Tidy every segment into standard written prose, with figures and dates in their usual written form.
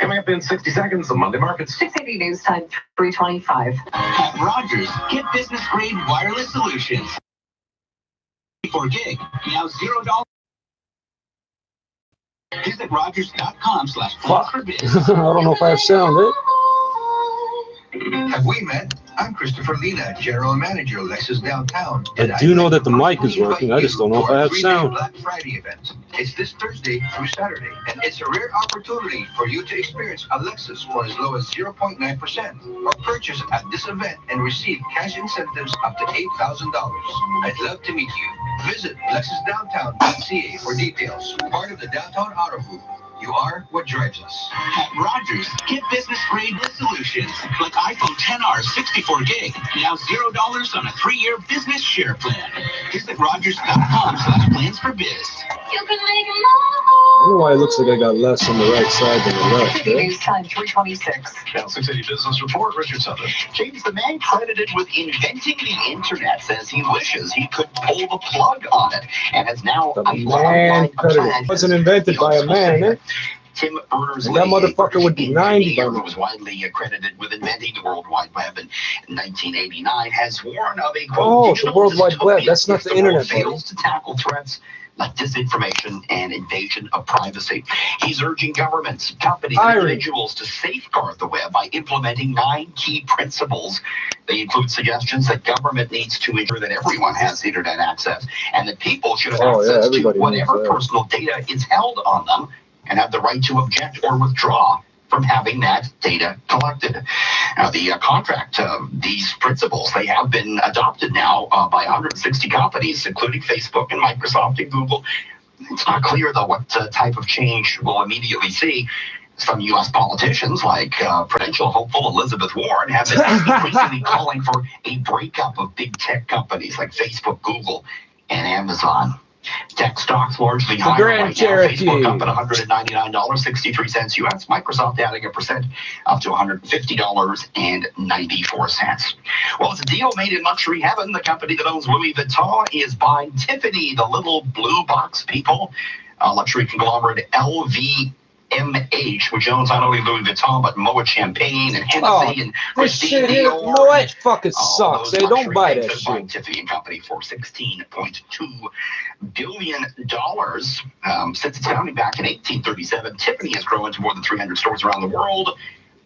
Coming up in 60 seconds, the Monday Markets. 680 News Time, 325. At Rogers, get business-grade wireless solutions. 4 gig, now $0. Visit Rogers.com/plans-for-biz. I don't know if I have sound, eh? Have we met? I'm Christopher Lina, General Manager, Lexus Downtown. I do know that the mic is working. I just don't know if I have sound. Black Friday event. It's this Thursday through Saturday, and it's a rare opportunity for you to experience a Lexus for as low as 0.9% or purchase at this event and receive cash incentives up to $8,000. I'd love to meet you. Visit LexusDowntown.ca for details. Part of the Downtown Auto Group. You are what drives us. At Rogers, get business-grade solutions like iPhone XR 64 gig, now $0 on a 3-year business share plan. Visit Rogers.com/plans-for-biz. You can make I don't know why it looks like I got less on the right side than the left. News Time, 326. Now, 680 Business Report, Richard Sutton. James, the man credited with inventing the internet, says he wishes he could pull the plug on it, and has now The man credited. It wasn't invented by a man, eh? Tim Berners-Lee, that motherfucker would be 90 by who now. was widely credited with inventing the World Wide Web in 1989, has warned of a quote, Oh, the digital World Wide Web. dystopia That's not if the world internet, buddy. fails to tackle threats like disinformation and invasion of privacy. He's urging governments, companies, and individuals to safeguard the web by implementing 9 key principles. They include suggestions that government needs to ensure that everyone has internet access and that people should have access to whatever personal data is held on them and have the right to object or withdraw from having that data collected. Now, the contract, these principles, they have been adopted now by 160 companies, including Facebook and Microsoft and Google. It's not clear, though, what type of change we'll immediately see. Some U.S. politicians, like presidential hopeful Elizabeth Warren, have been increasingly calling for a breakup of big tech companies like Facebook, Google, and Amazon. Tech stocks largely higher right now. Facebook up at $199.63 US. Microsoft adding 1% up to $150.94. Well, it's a deal made in luxury heaven. The company that owns Louis Vuitton is buying Tiffany, the little blue box people. Luxury conglomerate LVMH, which owns not only Louis Vuitton, but Moet Champagne and Hennessy and Christian Dior. Moet fucking sucks. They don't buy that shit. Tiffany and Company for $16.2 billion. Since its founding back in 1837, Tiffany has grown to more than 300 stores around the world,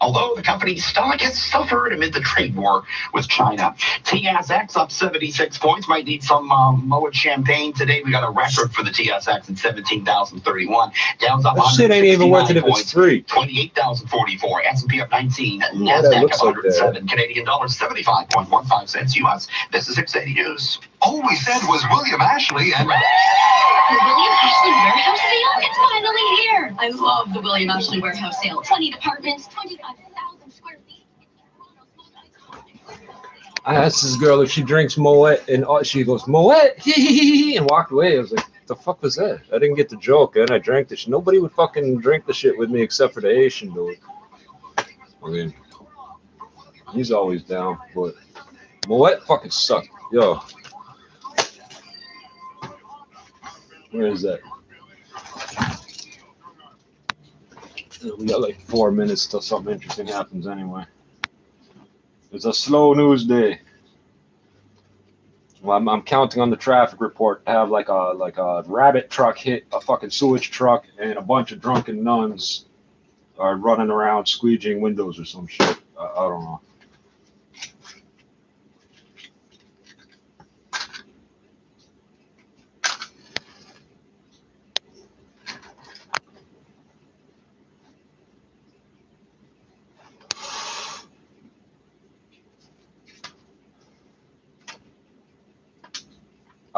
although the company's stock has suffered amid the trade war with China. TSX up 76 points. Might need some Moet Champagne today. We got a record for the TSX at 17,031. Dow's up 169 shit ain't even worth it if it's free. 28,044. S&P up 19. NASDAQ up 107. Canadian dollar 75.15 cents US. This is 680 News. All we said was William Ashley and... The William Ashley Warehouse Sale? It's finally here. I love the William Ashley Warehouse Sale. 20 departments, 25,000 square feet. I asked this girl if she drinks Moet, and she goes, Moet, and walked away. I was like, the fuck was that? I didn't get the joke, and I drank the shit. Nobody would fucking drink the shit with me except for the Asian dude. I mean, he's always down, but Moet fucking sucked. Yo. Where is that? We got like 4 minutes till something interesting happens anyway. It's a slow news day. Well, I'm counting on the traffic report to have like a rabbit truck hit a fucking sewage truck and a bunch of drunken nuns are running around squeegeeing windows or some shit. I don't know.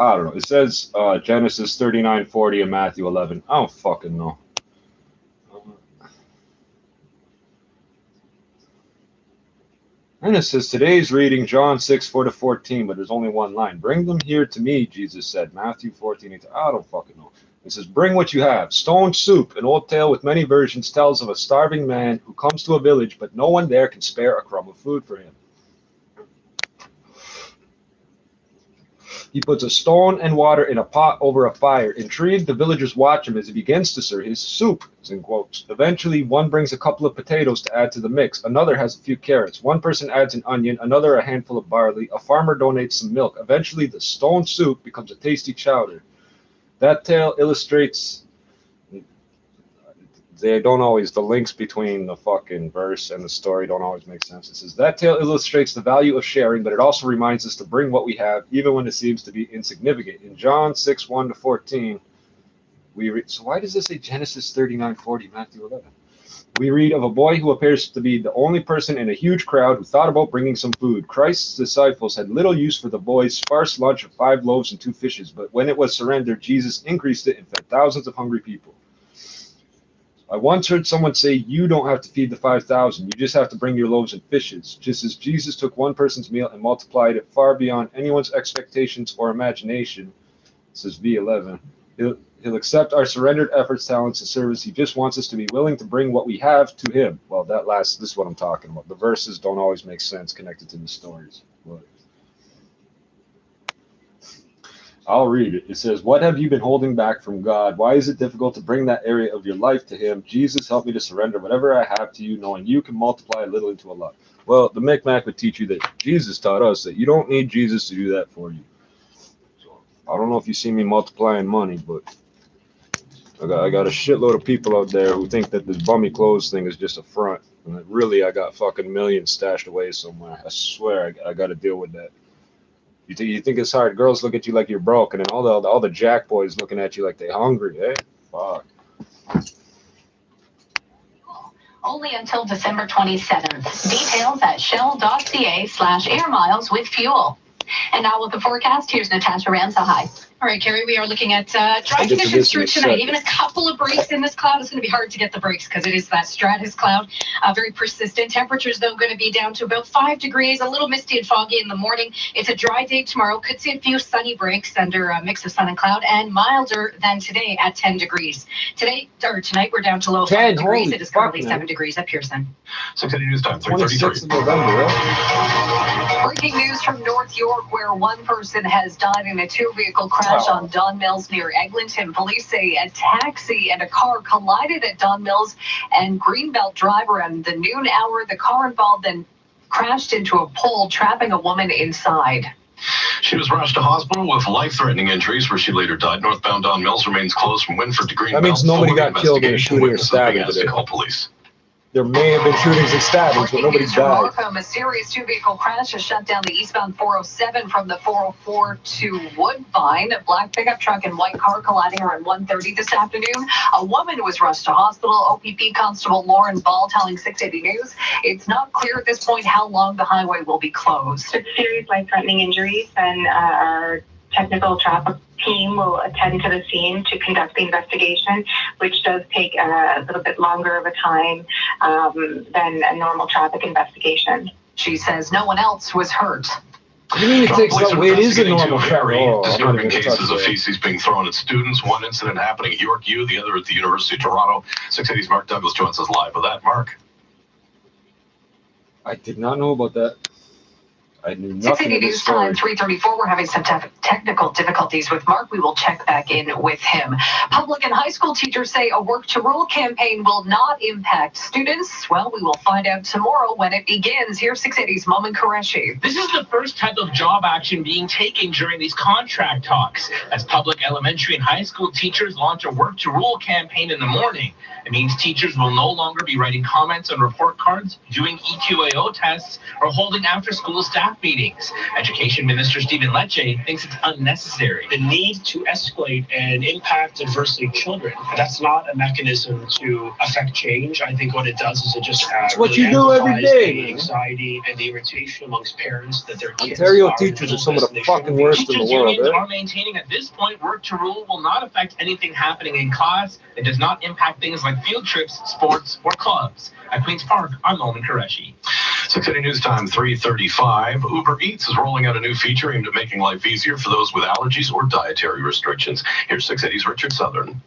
I don't know. It says Genesis 39:40 and Matthew 11. I don't fucking know. And it says today's reading John 6:4-14, but there's only one line. Bring them here to me, Jesus said. Matthew 14:18. I don't fucking know. It says, bring what you have. Stone soup, an old tale with many versions, tells of a starving man who comes to a village, but no one there can spare a crumb of food for him. He puts a stone and water in a pot over a fire. Intrigued, the villagers watch him as he begins to serve his soup, in quotes. Eventually, one brings a couple of potatoes to add to the mix. Another has a few carrots. One person adds an onion, another a handful of barley. A farmer donates some milk. Eventually, the stone soup becomes a tasty chowder. That tale illustrates... They don't always, the links between the fucking verse and the story don't always make sense. It says, that tale illustrates the value of sharing, but it also reminds us to bring what we have, even when it seems to be insignificant. In John 6:1-14, we read, so why does this say Genesis 39:40, Matthew 11? We read of a boy who appears to be the only person in a huge crowd who thought about bringing some food. Christ's disciples had little use for the boy's sparse lunch of 5 loaves and 2 fishes, but when it was surrendered, Jesus increased it and fed thousands of hungry people. I once heard someone say, you don't have to feed the 5,000. You just have to bring your loaves and fishes. Just as Jesus took one person's meal and multiplied it far beyond anyone's expectations or imagination, says V11, he'll accept our surrendered efforts, talents, and service. He just wants us to be willing to bring what we have to him. Well, this is what I'm talking about. The verses don't always make sense connected to the stories. But I'll read it. It says, what have you been holding back from God? Why is it difficult to bring that area of your life to him? Jesus, help me to surrender whatever I have to you, knowing you can multiply a little into a lot. Well, the Micmac would teach you that Jesus taught us that you don't need Jesus to do that for you. So, I don't know if you see me multiplying money, but I got a shitload of people out there who think that this bummy clothes thing is just a front. And that really, I got fucking millions stashed away somewhere. I swear I got to deal with that. You think it's hard? Girls look at you like you're broke, and then all the jack boys looking at you like they hungry. Eh? Fuck. Only until December 27th. Details at shell.ca/air miles with fuel. And now with the forecast, here's Natasha Ramza. Hi. All right, Carrie, we are looking at dry conditions through tonight. Even a couple of breaks in this cloud. It's going to be hard to get the breaks because it is that stratus cloud. Very persistent. Temperatures, though, going to be down to about 5 degrees. A little misty and foggy in the morning. It's a dry day tomorrow. Could see a few sunny breaks under a mix of sun and cloud, and milder than today at 10 degrees. Tonight, we're down to low 5 degrees. It is currently 7 degrees at Pearson. 680 News Time, 3:33. 26th of November, right? Breaking news from North York, where one person has died in a 2-vehicle crash on Don Mills near Eglinton. Police say a taxi and a car collided at Don Mills and Greenbelt Drive around the noon hour. The car involved then crashed into a pole, trapping a woman inside. She was rushed to hospital with life-threatening injuries, where she later died. Northbound Don Mills remains closed from Winford to Greenbelt. That means nobody got killed in a shooting or stabbing today. Call police. There may have been shootings and stabbings, but nobody died. Markham, a serious 2-vehicle crash has shut down the eastbound 407 from the 404 to Woodbine. A black pickup truck and white car colliding around 1:30 this afternoon. A woman was rushed to hospital. OPP Constable Lauren Ball telling 680 News, it's not clear at this point how long the highway will be closed. With serious life-threatening injuries, and our technical traffic team will attend to the scene to conduct the investigation, which does take a little bit longer of a time than a normal traffic investigation. She says no one else was hurt. What do you mean it takes some way? It is a normal traffic. Disturbing cases of feces being thrown at students. One incident happening at York U, the other at the University of Toronto. 680's Mark Douglas joins us live with that. Mark. I did not know about that. I knew nothing. 680 News Time, 3:34. We're having some technical difficulties with Mark. We will check back in with him. Public and high school teachers say a Work to Rule campaign will not impact students. Well, we will find out tomorrow when it begins. Here's 680's Momin Qureshi. This is the first type of job action being taken during these contract talks, as public elementary and high school teachers launch a Work to Rule campaign in the morning. It means teachers will no longer be writing comments on report cards, doing EQAO tests, or holding after-school staff meetings. Education Minister Stephen Lecce thinks it's unnecessary. The need to escalate and impact adversely children, that's not a mechanism to affect change. I think what it does is it just it's what you do every day. The anxiety and the irritation amongst parents that their kids Ontario teachers are some of the fucking worst in the world. Unions are maintaining at this point Work to Rule will not affect anything happening in class. It does not impact things like field trips, sports, or clubs. At Queen's Park, I'm Momin Qureshi. 680 News Time, 3:35. Uber Eats is rolling out a new feature aimed at making life easier for those with allergies or dietary restrictions. Here's 680's Richard Southern.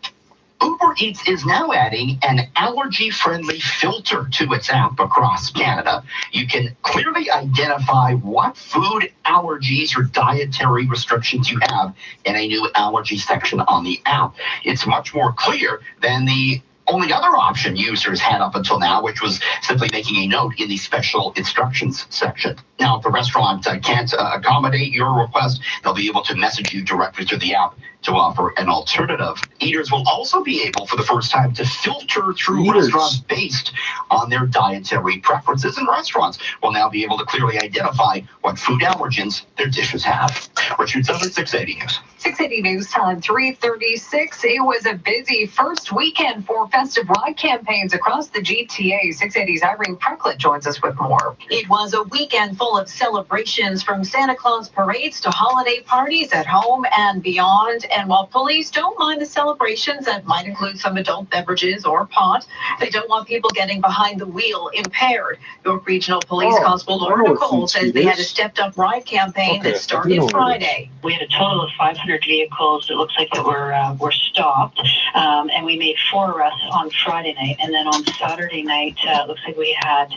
Uber Eats is now adding an allergy-friendly filter to its app across Canada. You can clearly identify what food allergies or dietary restrictions you have in a new allergy section on the app. It's much more clear than the only other option users had up until now, which was simply making a note in the special instructions section. Now, if the restaurant can't accommodate your request, they'll be able to message you directly through the app to offer an alternative. Eaters will also be able, for the first time, to filter through restaurants based on their dietary preferences, and restaurants will now be able to clearly identify what food allergens their dishes have. Richard Southern, 680 News. 680 News Time, 3:36. It was a busy first weekend for festive ride campaigns across the GTA. 680's Irene Precklett joins us with more. It was a weekend full of celebrations, from Santa Claus parades to holiday parties at home and beyond. And while police don't mind the celebrations that might include some adult beverages or pot, they don't want people getting behind the wheel impaired. York Regional Police Constable Laura Nicole says they had a stepped-up ride campaign that started Friday. We had a total of 500 vehicles. It looks like that were stopped, and we made 4 arrests on Friday night. And then on Saturday night, it looks like we had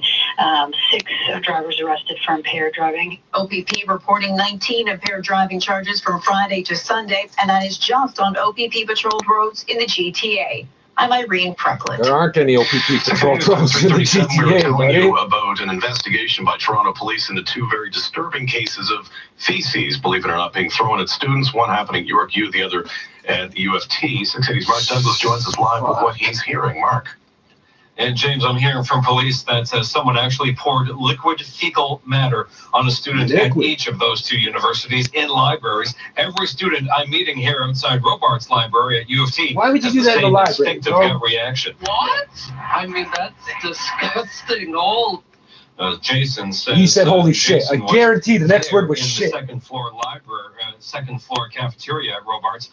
6 drivers arrested for impaired driving. OPP reporting 19 impaired driving charges from Friday to Sunday, and that is just on OPP patrolled roads in the GTA. I'm Irene Precklett. There aren't any OPP patrolled roads in the We were GTA, telling buddy. you about an investigation by Toronto Police into 2 very disturbing cases of feces, believe it or not, being thrown at students. One happening at York U, the other at the U of T. 680's Mark Douglas joins us live with what he's hearing. Mark. And James, I'm hearing from police that someone actually poured liquid fecal matter on a student at each of those 2 universities in libraries. Every student I'm meeting here outside Robarts Library at U of T. Why would you do that in the library? Instinctive gut reaction. What? I mean, that's disgusting. Jason says. He said, "Holy shit!" I Jason guarantee the next word was in shit. The second floor library, second floor cafeteria at Robarts,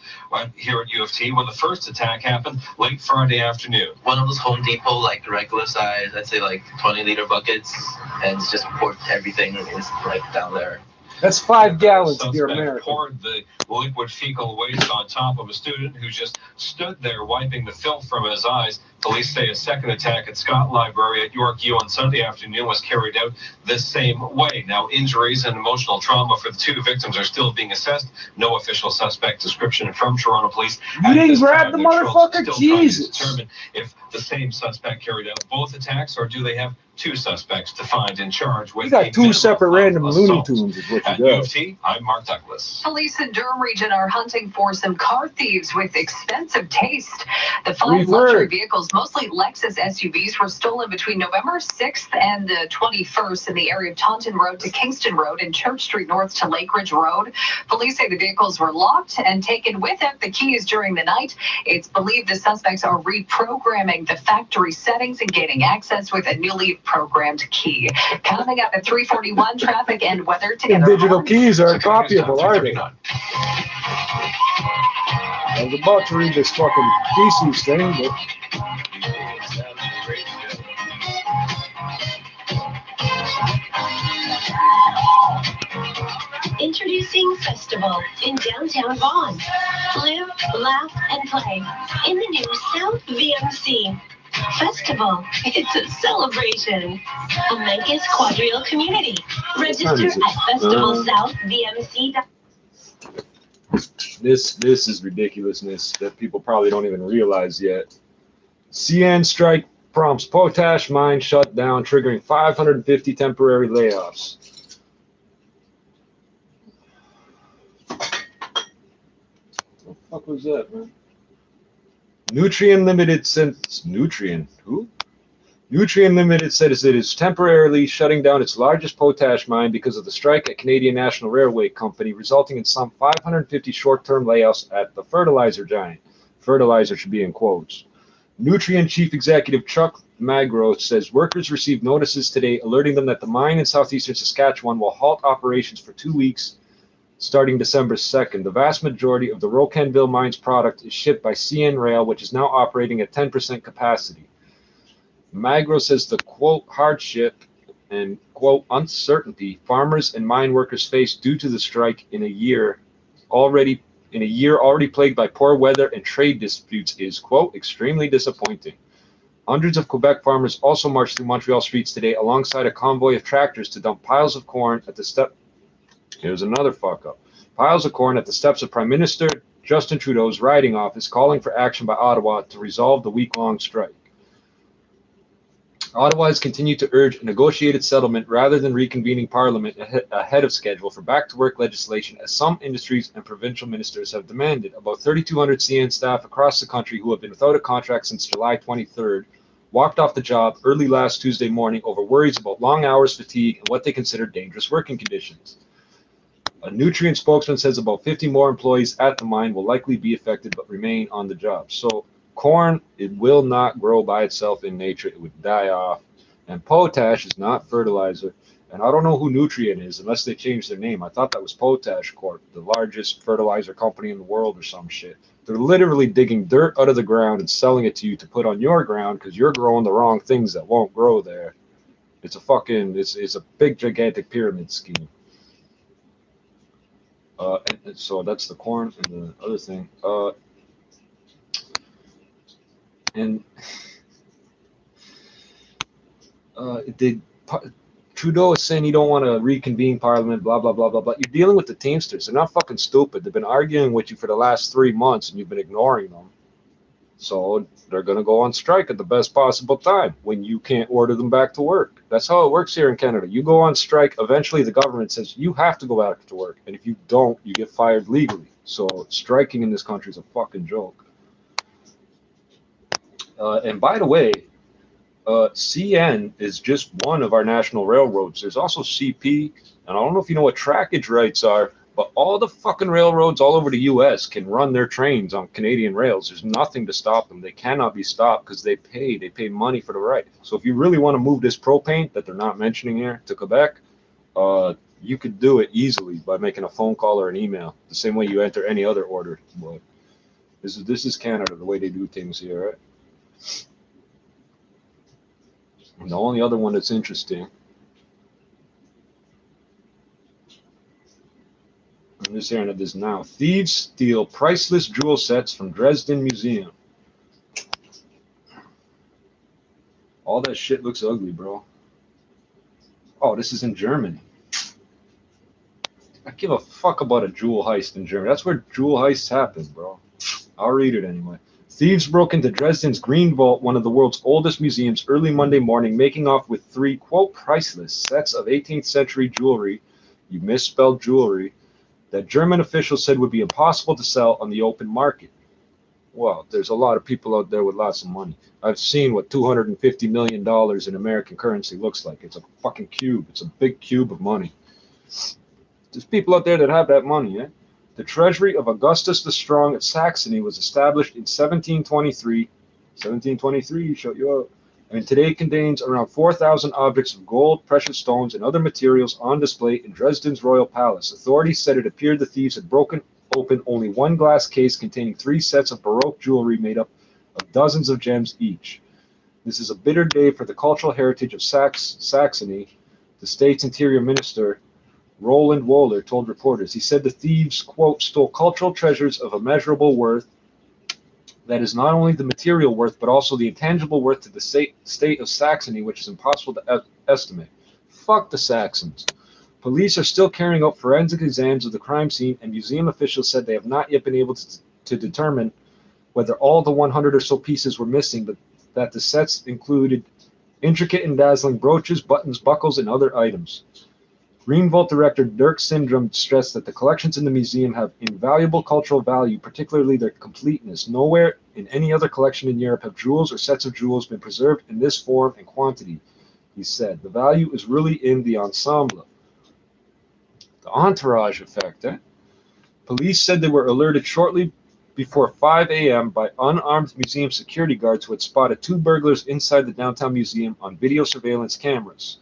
here at U of T, when the first attack happened late Friday afternoon. One of those Home Depot, like regular size, I'd say like 20-liter buckets, and it's just poured everything is like down there. That's 5 gallons if you're Suspect American. poured the liquid fecal waste on top of a student who just stood there wiping the filth from his eyes. Police say a second attack at Scott Library at York U on Sunday afternoon was carried out the same way. Now, injuries and emotional trauma for the 2 victims are still being assessed. No official suspect description from Toronto Police. You didn't grab the motherfucker? Jesus. Determine if the same suspect carried out both attacks, or do they have 2 suspects to find in charge with You got 2 separate random Looney Tunes is what at you U got. of T, I'm Mark Douglas. Police in Durham region are hunting for some car thieves with expensive taste. The 5 We've luxury heard. vehicles, mostly Lexus SUVs, were stolen between November 6th and the 21st in the area of Taunton Road to Kingston Road and Church Street North to Lake Ridge Road. Police say the vehicles were locked and taken with them the keys during the night. It's believed the suspects are reprogramming the factory settings and gaining access with a newly programmed key. Coming up at 3:41, traffic and weather The together. digital keys aren't 680 News copyable, Time, are they? 3:39. I was about to read this fucking feces thing, but Introducing Festival in downtown Vaughan. Live, laugh, and play in the new South VMC. Festival, it's a celebration. A Memphis Quadrille community. Register at festivalsouthvmc.com. this is ridiculousness that people probably don't even realize yet. CN strike prompts potash mine shut down, triggering 550 temporary layoffs. What the fuck was that, man? Nutrien Limited since Nutrien Limited says it is temporarily shutting down its largest potash mine because of the strike at Canadian National Railway Company, resulting in some 550 short-term layoffs at the fertilizer giant. Fertilizer should be in quotes. Nutrien Chief Executive Chuck Magro says workers received notices today alerting them that the mine in southeastern Saskatchewan will halt operations for 2 weeks starting December 2nd. The vast majority of the Rocanville mine's product is shipped by CN Rail, which is now operating at 10% capacity. Magro says the, quote, hardship and, quote, uncertainty farmers and mine workers face due to the strike in a year already in a year already plagued by poor weather and trade disputes is, quote, extremely disappointing. Hundreds of Quebec farmers also marched through Montreal streets today alongside a convoy of tractors to dump piles of corn at the step. Here's another fuck up. Piles of corn at the steps of Prime Minister Justin Trudeau's riding office, calling for action by Ottawa to resolve the week-long strike. Ottawa has continued to urge a negotiated settlement rather than reconvening Parliament ahead of schedule for back-to-work legislation, as some industries and provincial ministers have demanded. About 3,200 CN staff across the country who have been without a contract since July 23rd walked off the job early last Tuesday morning over worries about long hours, fatigue, and what they consider dangerous working conditions. A Nutrien spokesman says about 50 more employees at the mine will likely be affected but remain on the job. So corn, it will not grow by itself in nature. It would die off. And potash is not fertilizer. And I don't know who Nutrien is unless they changed their name. I thought that was Potash Corp, the largest fertilizer company in the world or some shit. They're literally digging dirt out of the ground and selling it to you to put on your ground because you're growing the wrong things that won't grow there. It's a fucking, it's a big, gigantic pyramid scheme. And so that's the corn and the other thing. Trudeau is saying you don't want to reconvene Parliament, blah, blah, blah, blah, blah. You're dealing with the Teamsters. They're not fucking stupid. They've been arguing with you for the last 3 months, and you've been ignoring them. So they're going to go on strike at the best possible time when you can't order them back to work. That's how it works here in Canada. You go on strike, eventually the government says you have to go back to work. And if you don't, you get fired legally. So striking in this country is a fucking joke. And by the way, CN is just one of our national railroads. There's also CP, and I don't know if you know what trackage rights are, but all the fucking railroads all over the U.S. can run their trains on Canadian rails. There's nothing to stop them. They cannot be stopped because they pay money for the right. So if you really want to move this propane that they're not mentioning here to Quebec, you could do it easily by making a phone call or an email, the same way you enter any other order. But this is Canada, the way they do things here, right? And the only other one that's interesting, I'm just hearing of this now. Thieves steal priceless jewel sets from Dresden Museum. All that shit looks ugly, bro. Oh, this is in Germany. I give a fuck about a jewel heist in Germany. That's where jewel heists happen, bro. I'll read it anyway. Thieves broke into Dresden's Green Vault, one of the world's oldest museums, early Monday morning, making off with 3, quote, priceless sets of 18th century jewelry, you misspelled jewelry, that German officials said would be impossible to sell on the open market. Well, there's a lot of people out there with lots of money. I've seen what $250 million in American currency looks like. It's a fucking cube. It's a big cube of money. There's people out there that have that money, eh? The treasury of Augustus the Strong at Saxony was established in 1723. 1723, shut you up. And today contains around 4,000 objects of gold, precious stones, and other materials on display in Dresden's royal palace. Authorities said it appeared the thieves had broken open only one glass case containing 3 sets of Baroque jewelry made up of dozens of gems each. This is a bitter day for the cultural heritage of Saxony, the state's interior minister, Roland Wohler, told reporters. He said the thieves, quote, stole cultural treasures of immeasurable worth, that is not only the material worth, but also the intangible worth to the state of Saxony, which is impossible to estimate. Fuck the Saxons. Police are still carrying out forensic exams of the crime scene, and museum officials said they have not yet been able to determine whether all the 100 or so pieces were missing, but that the sets included intricate and dazzling brooches, buttons, buckles, and other items. Green Vault director Dirk Syndrom stressed that the collections in the museum have invaluable cultural value, particularly their completeness. Nowhere in any other collection in Europe have jewels or sets of jewels been preserved in this form and quantity, he said. The value is really in the ensemble. The entourage effect, eh? Police said they were alerted shortly before 5 a.m. by unarmed museum security guards who had spotted 2 burglars inside the downtown museum on video surveillance cameras.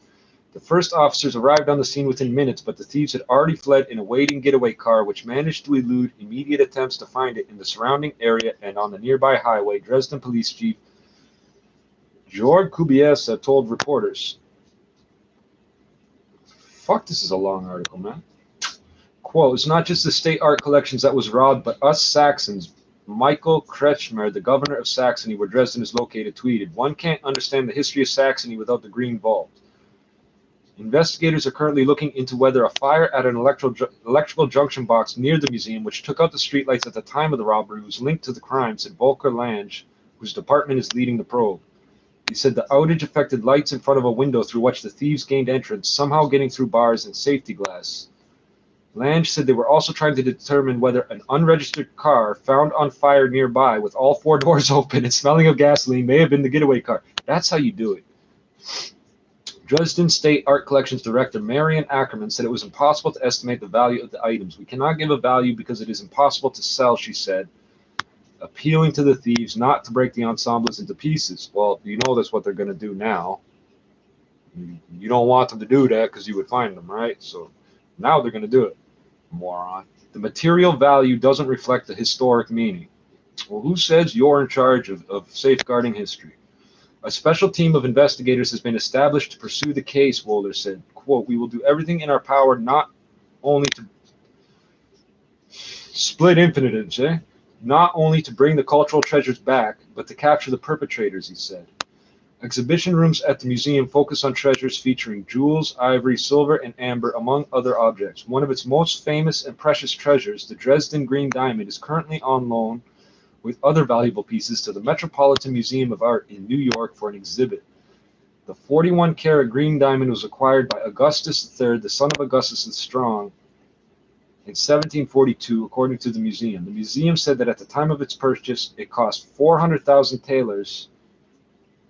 The first officers arrived on the scene within minutes, but the thieves had already fled in a waiting getaway car, which managed to elude immediate attempts to find it in the surrounding area and on the nearby highway. Dresden Police Chief Georg Kubiesa told reporters. Fuck, this is a long article, man. Quote, it's not just the state art collections that was robbed, but us Saxons. Michael Kretschmer, the governor of Saxony, where Dresden is located, tweeted, one can't understand the history of Saxony without the Green Vault. Investigators are currently looking into whether a fire at an electrical junction box near the museum, which took out the streetlights at the time of the robbery, was linked to the crime, said Volker Lange, whose department is leading the probe. He said the outage affected lights in front of a window through which the thieves gained entrance, somehow getting through bars and safety glass. Lange said they were also trying to determine whether an unregistered car found on fire nearby with all 4 doors open and smelling of gasoline may have been the getaway car. That's how you do it. Dresden State Art Collections Director Marian Ackerman said it was impossible to estimate the value of the items. We cannot give a value because it is impossible to sell, she said, appealing to the thieves not to break the ensembles into pieces. Well, you know that's what they're going to do now. You don't want them to do that because you would find them, right? So now they're going to do it, moron. The material value doesn't reflect the historic meaning. Well, who says you're in charge of safeguarding history? A special team of investigators has been established to pursue the case, Wohler said. Quote, we will do everything in our power not only to split infinitives, not only to bring the cultural treasures back, but to capture the perpetrators, he said. Exhibition rooms at the museum focus on treasures featuring jewels, ivory, silver, and amber, among other objects. One of its most famous and precious treasures, the Dresden Green Diamond, is currently on loan with other valuable pieces to the Metropolitan Museum of Art in New York for an exhibit. The 41-carat green diamond was acquired by Augustus III, the son of Augustus the Strong, in 1742, according to the museum. The museum said that at the time of its purchase, it cost 400,000 thalers.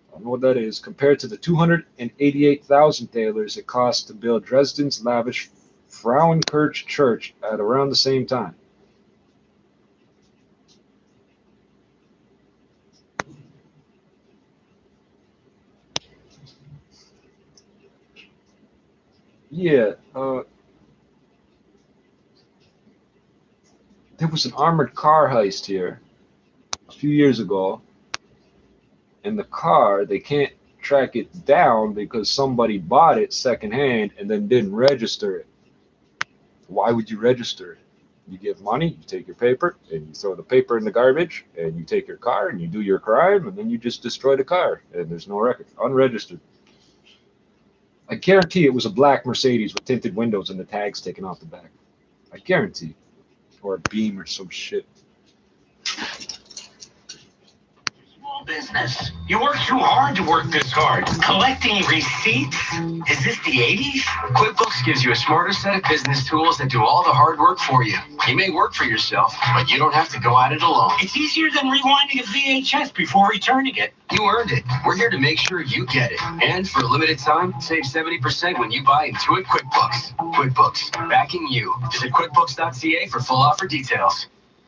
I don't know what that is, compared to the 288,000 thalers it cost to build Dresden's lavish Frauenkirche church at around the same time. Yeah, there was an armored car heist here a few years ago, and the car, they can't track it down because somebody bought it secondhand and then didn't register it. Why would you register it? You give money, you take your paper, and you throw the paper in the garbage, and you take your car, and you do your crime, and then you just destroy the car, and there's no record. Unregistered. I guarantee it was a black Mercedes with tinted windows and the tags taken off the back. I guarantee. Or a Beam or some shit. Small business. You work too hard to work this hard. Collecting receipts? Is this the 80s? QuickBooks gives you a smarter set of business tools that do all the hard work for you. You may work for yourself, but you don't have to go at it alone. It's easier than rewinding a VHS before returning it. You earned it. We're here to make sure you get it. And for a limited time, save 70% when you buy Intuit QuickBooks. QuickBooks, backing you. Visit QuickBooks.ca for full offer details.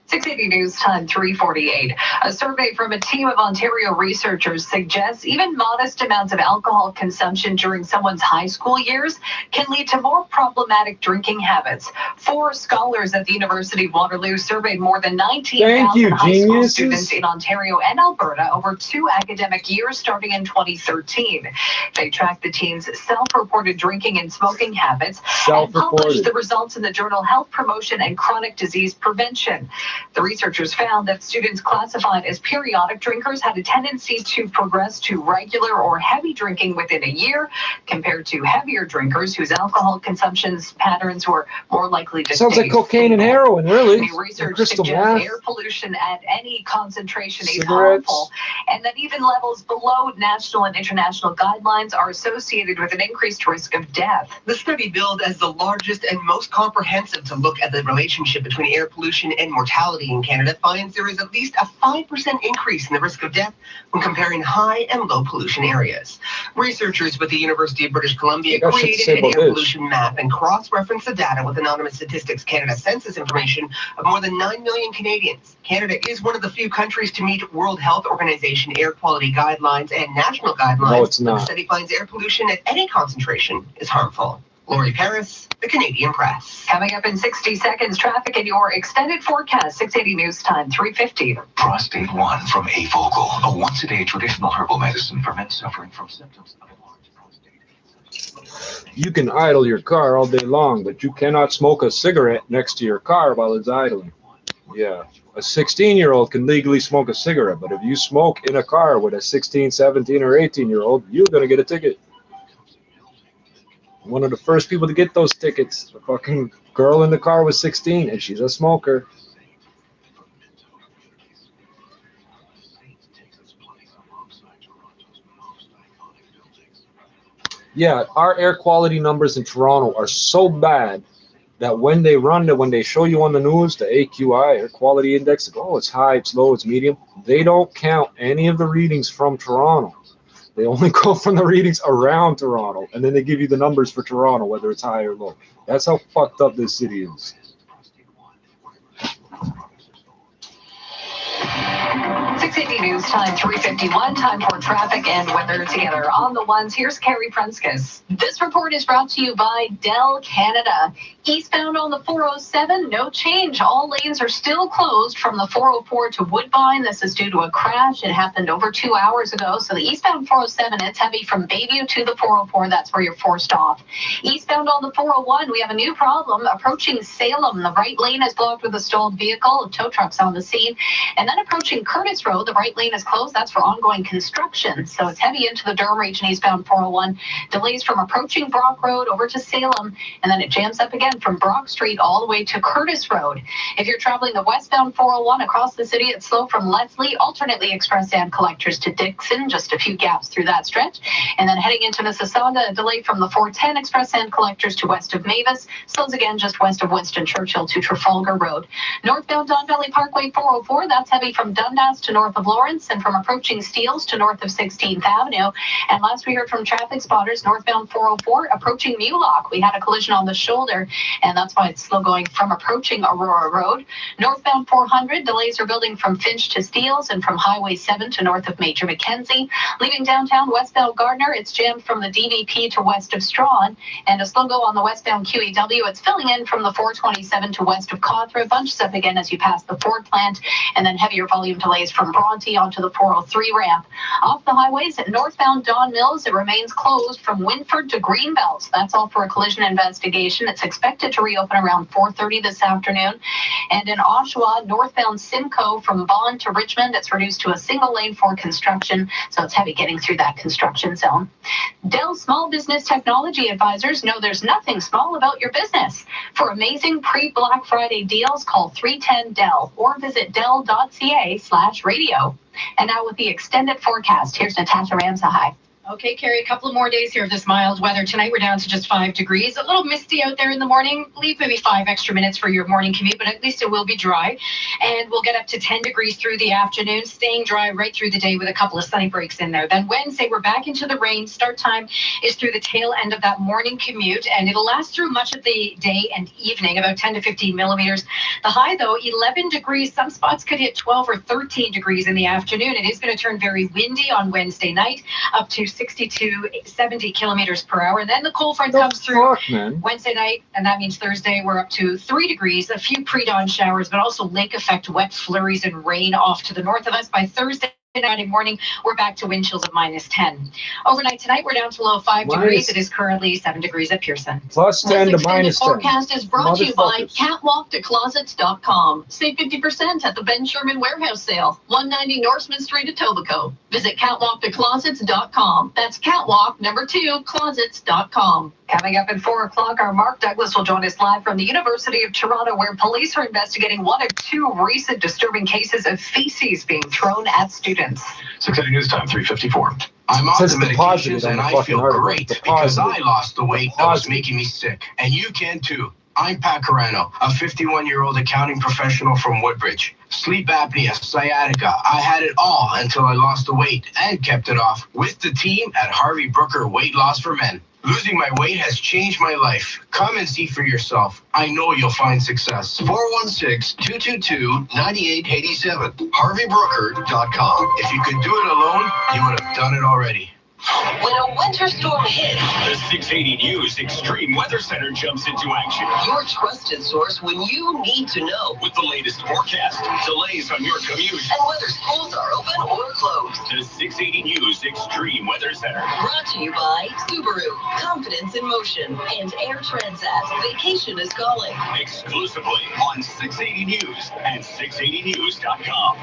680 News Time 3:48. A survey from a team of Ontario researchers suggests even modest amounts of alcohol consumption during someone's high school years can lead to more problematic drinking habits. 4 scholars at the University of Waterloo surveyed more than 19,000 high school students in Ontario and Alberta over 2 academic years starting in 2013. They tracked the teens' self-reported drinking and smoking habits and published the results in the journal Health Promotion and Chronic Disease Prevention. The researchers found that students classified as periodic drinkers had a tendency to progress to regular or heavy drinking within a year, compared to heavier drinkers whose alcohol consumption patterns were more likely to Sounds stay like cocaine stable. and heroin, really. New research Crystal suggests meth. air pollution at any concentration is Cigarettes. harmful, and that even levels below national and international guidelines are associated with an increased risk of death. The study billed as the largest and most comprehensive to look at the relationship between air pollution and mortality in Canada finds there is at least a 5% increase in the risk of death when comparing high and low pollution areas. Researchers with the University of British Columbia created an air pollution map and cross-referenced the data with Anonymous Statistics Canada census information of more than 9 million Canadians. Canada is one of the few countries to meet World Health Organization air quality guidelines and national guidelines. No, it's but not. The study finds air pollution at any concentration is harmful. Laurie Paris, The Canadian Press. Coming up in 60 seconds, traffic in your extended forecast, 680 News Time, 3:50. Prostate 1 from Afocal, a once-a-day traditional herbal medicine for men suffering from symptoms of enlarged prostate. You can idle your car all day long, but you cannot smoke a cigarette next to your car while it's idling. Yeah, a 16-year-old can legally smoke a cigarette, but if you smoke in a car with a 16, 17, or 18-year-old, you're going to get a ticket. One of the first people to get those tickets, the fucking girl in the car was 16, and she's a smoker. Yeah, our air quality numbers in Toronto are so bad that when they show you on the news, the AQI, air quality index, oh, it's high, it's low, it's medium, they don't count any of the readings from Toronto. They only go from the readings around Toronto, and then they give you the numbers for Toronto, whether it's high or low. That's how fucked up this city is. 680 News Time 3:51. Time for traffic and weather together on the ones. Here's Carrie Prunskis. This report is brought to you by Dell Canada. Eastbound on the 407, no change. All lanes are still closed from the 404 to Woodbine. This is due to a crash. It happened over 2 hours ago. So the eastbound 407, it's heavy from Bayview to the 404. That's where you're forced off. Eastbound on the 401, we have a new problem approaching Salem. The right lane is blocked with a stalled vehicle. A tow truck's on the scene. And then approaching Curtis Road, the right lane is closed. That's for ongoing construction. So it's heavy into the Durham region eastbound 401. Delays from approaching Brock Road over to Salem, and then it jams up again from Brock Street all the way to Curtis Road. If you're traveling the westbound 401 across the city, it's slow from Leslie, alternately express and collectors to Dixon, just a few gaps through that stretch. And then heading into Mississauga, a delay from the 410 express and collectors to west of Mavis, slows again just west of Winston Churchill to Trafalgar Road. Northbound Don Valley Parkway 404, that's heavy from Dundas to north of Lawrence, and from approaching Steeles to north of 16th Avenue. And last we heard from traffic spotters, northbound 404 approaching Mulock. We had a collision on the shoulder, and that's why it's slow going from approaching Aurora Road. Northbound 400, delays are building from Finch to Steeles and from Highway 7 to north of Major Mackenzie. Leaving downtown westbound Gardner, it's jammed from the DVP to west of Strawn, and a slow go on the westbound QEW. It's filling in from the 427 to west of Cawthra. Bunches up again as you pass the Ford plant, and then heavier volume delays from Bronte onto the 403 ramp. Off the highways at northbound Don Mills, it remains closed from Winford to Greenbelt. That's all for a collision investigation. It's expected to reopen around 4:30 this afternoon. And in Oshawa, northbound Simcoe from Vaughan to Richmond, it's reduced to a single lane for construction, so it's heavy getting through that construction zone. Dell Small Business Technology Advisors know there's nothing small about your business. For amazing pre-Black Friday deals, call 310-DELL or visit dell.ca/radio. And now with the extended forecast, here's Natasha Ramsahai. Okay, Carrie, a couple of more days here of this mild weather. Tonight we're down to just 5 degrees. A little misty out there in the morning. Leave maybe 5 extra minutes for your morning commute, but at least it will be dry. And we'll get up to 10 degrees through the afternoon, staying dry right through the day with a couple of sunny breaks in there. Then Wednesday, we're back into the rain. Start time is through the tail end of that morning commute, and it'll last through much of the day and evening, about 10 to 15 millimeters. The high, though, 11 degrees. Some spots could hit 12 or 13 degrees in the afternoon. It is going to turn very windy on Wednesday night, up to 60 to 70 kilometers per hour. And then the cold front comes through Wednesday night, and that means Thursday we're up to 3 degrees, a few pre-dawn showers, but also lake effect wet flurries and rain off to the north of us. By Thursday night morning, we're back to wind chills of -10. Overnight tonight, we're down to low 5 degrees. It is currently 7 degrees at Pearson. Plus 10 to minus 10. Forecast is brought to you by CatwalkToClosets.com. Save 50% at the Ben Sherman Warehouse Sale, 190 Norseman Street, Etobicoke. Visit CatwalkToClosets.com. That's catwalk, number 2, closets.com. Coming up at 4 o'clock, our Mark Douglas will join us live from the University of Toronto, where police are investigating one of 2 recent disturbing cases of feces being thrown at students. 680 News Time 3:54. I'm on Says the medications and I feel great because deposited. I lost the weight that was making me sick. And you can too. I'm Pat Carano, a 51-year-old accounting professional from Woodbridge. Sleep apnea, sciatica, I had it all until I lost the weight and kept it off with the team at Harvey Brooker Weight Loss for Men. Losing my weight has changed my life. Come and see for yourself. I know you'll find success. 416-222-9887. HarveyBrooker.com. If you could do it alone, you would have done it already. When a winter storm hits, The 680 News Extreme Weather Center jumps into action. your trusted source when you need to know, With the latest forecast, delays on your commute. and whether schools are open or closed. The 680 News Extreme Weather Center. Brought to you by Subaru, Confidence in Motion, and Air Transat. Vacation is calling. Exclusively on 680 News and 680news.com.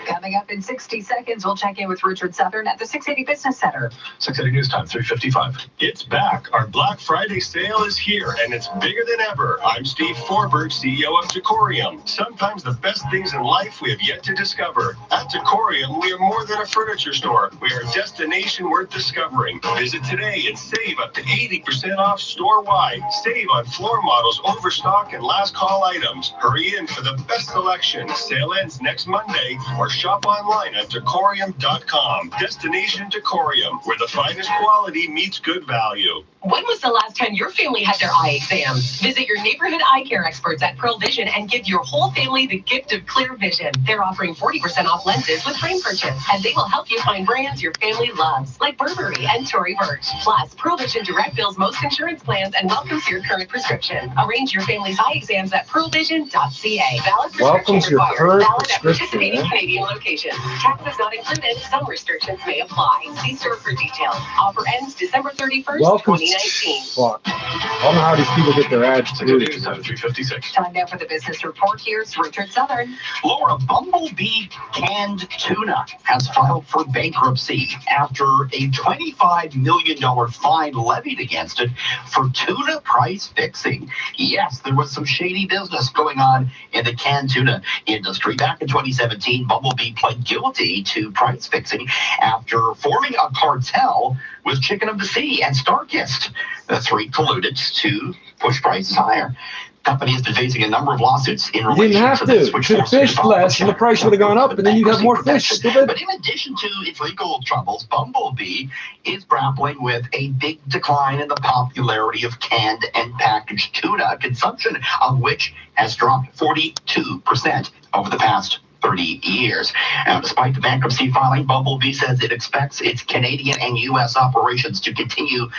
Coming up in 60 seconds, we'll check in with Richard Southern at the 680 Business Center. 680 News Time, 3:55. It's back. Our Black Friday sale is here, and it's bigger than ever. I'm Steve Forberg, CEO of Decorium. Sometimes the best things in life we have yet to discover. At Decorium, we are more than a furniture store. We are a destination worth discovering. Visit today and save up to 80% off store-wide. Save on floor models, overstock, and last call items. Hurry in for the best selection. Sale ends next Monday, or shop online at Decorium.com. Destination Decorium, where the finest quality meets good value. When was the last time your family had their eye exams? Visit your neighborhood eye care experts at Pearl Vision and give your whole family the gift of clear vision. They're offering 40% off lenses with frame purchase, and they will help you find brands your family loves, like Burberry and Tory Burch. Plus, Pearl Vision direct bills most insurance plans and welcomes your current prescription. Arrange your family's eye exams at pearlvision.ca. Valid prescription Welcomes your required. current Valid at prescription, participating eh? Canadian locations. Taxes not included. Some restrictions may apply. See store for details. Offer ends December 31st, Welcome. 2019. Fuck. I don't know how these people get their ads. 680 News Time, 3:56. Time now for the business report. Here's Richard Southern. Laura, Bumblebee canned tuna has filed for bankruptcy after a $25 million fine levied against it for tuna price fixing. Yes, there was some shady business going on in the canned tuna industry. Back in 2017, Bumblebee pled guilty to price fixing after forming a cartel with Chicken of the Sea and Starkist. The three colluded to push prices higher. Company has been facing a number of lawsuits in You relation didn't have to this, to. which Should have forced it to fished file a less and the Chapter price would have gone up, and then you'd have more fish, bankruptcy stupid. But in addition to its legal troubles, Bumblebee is grappling with a big decline in the popularity of canned and packaged tuna consumption, of which has dropped 42% over the past 30 years. Now, despite the bankruptcy filing, Bumblebee says it expects its Canadian and U.S. operations to continue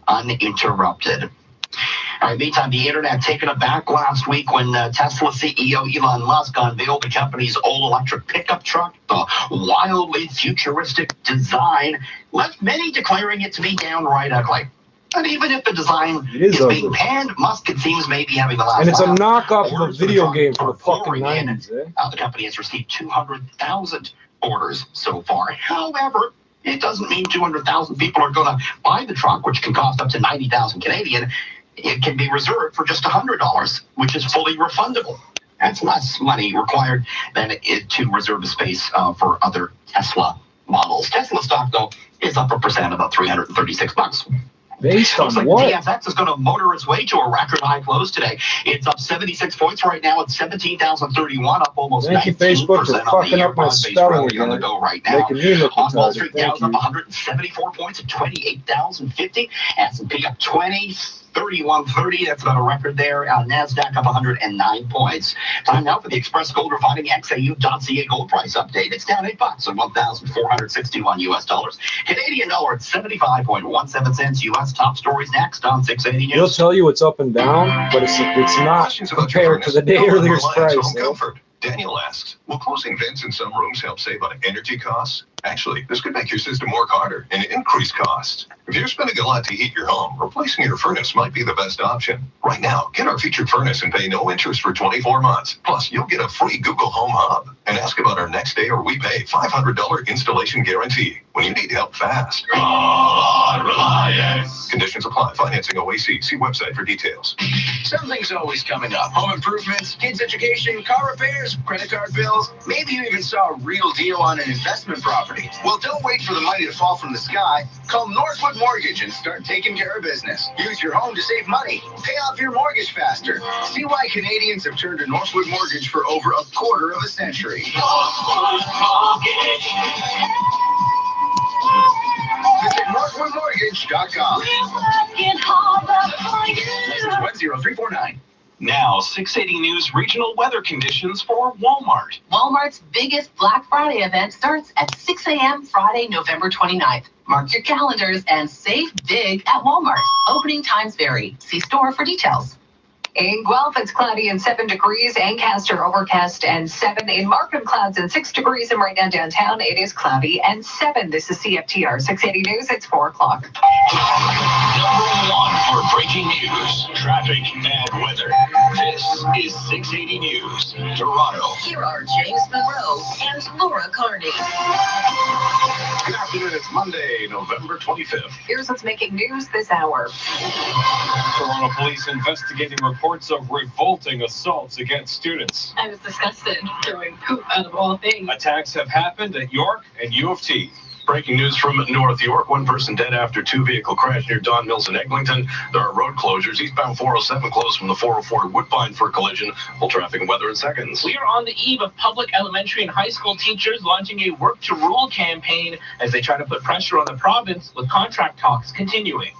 uninterrupted. All right, meantime, the internet taken aback last week when Tesla CEO Elon Musk unveiled the company's all-electric pickup truck. The wildly futuristic design left many declaring it to be downright ugly. And even if the design is being ugly. panned, Musk, it seems, may be having the last And it's a laugh. knockoff of a Orders for the video truck game from the are fucking pouring in. 90s, eh? The company has received 200,000 orders so far. However, it doesn't mean 200,000 people are going to buy the truck, which can cost up to 90,000 Canadian. It can be reserved for just $100, which is fully refundable. That's less money required than it to reserve a space for other Tesla models. Tesla stock, though, is up 1%, about $336. Based Looks on like what? the TSX is going to motor its way to a record high close today. It's up 76 points right now at 17,031, up almost 19% Thank you, Facebook, for on the fucking year. up my Broad-based spelling rally on the again. go right now. Making me look On Wall retarded. Street, Thank Dow's up you. 174 points at 28,050. S&P up 20. 31.30, that's about a record there. NASDAQ up 109 points. Time now for the Express Gold Refining XAU.ca gold price update. It's down $8 at 1,461 US dollars. Canadian dollar at 75.17 cents US. Top stories next on 680 News. He'll tell you it's up and down, but it's not Questions about your compared to the furnace? day No one earlier's relies price. on eh? comfort. Daniel asks, will closing vents in some rooms help save on energy costs? Actually, this could make your system work harder and increase costs. If you're spending a lot to heat your home, replacing your furnace might be the best option. Right now, get our featured furnace and pay no interest for 24 months. Plus, you'll get a free Google Home Hub. And ask about our next day or we pay $500 installation guarantee when you need help fast. Conditions apply. Financing OAC. See website for details. Something's always coming up. Home improvements, kids' education, car repairs, credit card bills. Maybe you even saw a real deal on an investment property. Well, don't wait for the money to fall from the sky. Call Northwood Mortgage and start taking care of business. Use your home to save money. Pay off your mortgage faster. See why Canadians have turned to Northwood Mortgage for over a quarter of a century. Visit NorthwoodMortgage.com. This is 10349. Now, 680 News regional weather conditions for Walmart. Walmart's biggest Black Friday event starts at 6 a.m. Friday, November 29th. Mark your calendars and save big at Walmart. Opening times vary. See store for details. In Guelph, it's cloudy and 7 degrees. Ancaster, overcast and 7. In Markham, clouds and 6 degrees. And right now downtown, it is cloudy and 7. This is CFTR 680 News. It's 4 o'clock. Number 1 for breaking news, traffic, and weather. This is 680 News, Toronto. Here are James Monroe and Laura Carney. Good afternoon. It's Monday, November 25th. Here's what's making news this hour. Toronto police investigating reports of revolting assaults against students. I was disgusted, throwing poop out of all things. Attacks have happened at York and U of T. Breaking news from North York. 1 person dead after 2-vehicle crash near Don Mills and Eglinton. There are road closures. Eastbound 407 closed from the 404 to Woodbine for a collision. Full traffic and weather in seconds. We are on the eve of public elementary and high school teachers launching a work to rule campaign as they try to put pressure on the province with contract talks continuing.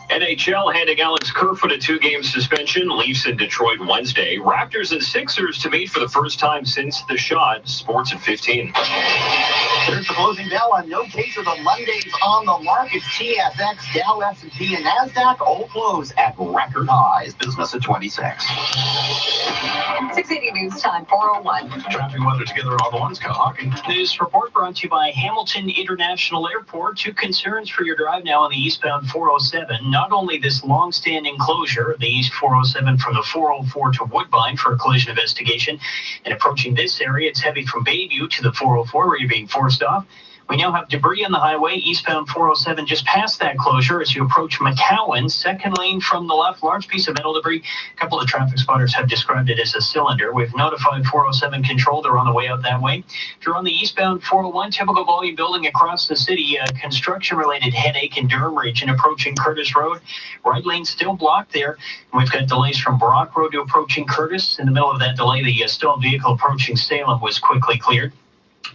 NHL handing Alex Kerfoot a 2-game suspension. Leafs in Detroit Wednesday. Raptors and Sixers to meet for the first time since the shot. Sports at 15. There's the closing bell on no cases on Mondays on the markets. TSX, Dow, S&P, and NASDAQ all close at record highs. Business at 26. 680 News Time, 4:01. Traffic and weather together on the ones. Hawking. This report brought to you by Hamilton International Airport. 2 concerns for your drive now on the eastbound 407. Not only this long-standing closure of the East 407 from the 404 to Woodbine for a collision investigation, and approaching this area, it's heavy from Bayview to the 404 where you're being forced off. We now have debris on the highway, eastbound 407, just past that closure as you approach McCowan, second lane from the left, large piece of metal debris. A couple of traffic spotters have described it as a cylinder. We've notified 407 control. They're on the way out that way. If you're on the eastbound 401, typical volume building across the city, construction-related headache in Durham region approaching Curtis Road. Right lane still blocked there. We've got delays from Brock Road to approaching Curtis. In the middle of that delay, the stolen vehicle approaching Salem was quickly cleared.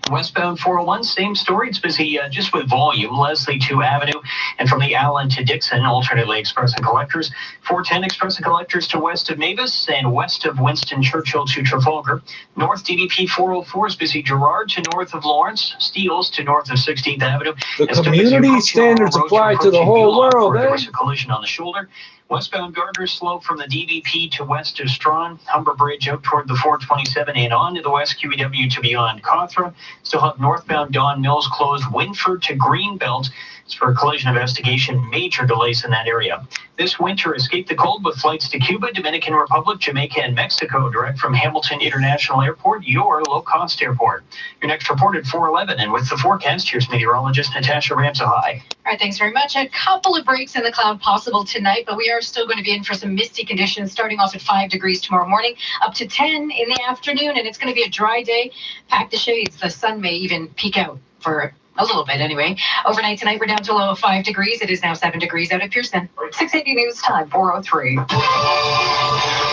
Westbound 401, same story. It's busy just with volume. Leslie 2 Avenue and from the Allen to Dixon, alternately express and collectors. 410 express and collectors to west of Mavis and west of Winston Churchill to Trafalgar. North DDP 404 is busy Gerrard to north of Lawrence. Steeles to north of 16th Avenue. The community standards apply to the whole world, There was a collision on the shoulder. Westbound Gardner slow from the DVP to west of Strawn. Humber Bridge out toward the 427 and on to the west QEW to beyond Cawthra. Still have northbound Don Mills closed. Winford to Greenbelt. It's for a collision investigation. Major delays in that area. This winter, escape the cold with flights to Cuba, Dominican Republic, Jamaica, and Mexico direct from Hamilton International Airport, your low-cost airport. Your next report at 4:11, and with the forecast, here's meteorologist Natasha Ramsahai. All right, thanks very much. A couple of breaks in the cloud possible tonight, but we are still going to be in for some misty conditions, starting off at 5 degrees tomorrow morning, up to 10 in the afternoon, and it's going to be a dry day. Pack the shades. The sun may even peek out for a little bit anyway. Overnight tonight, we're down to a low of 5 degrees. It is now 7 degrees out at Pearson. 680 News Time, 4:03.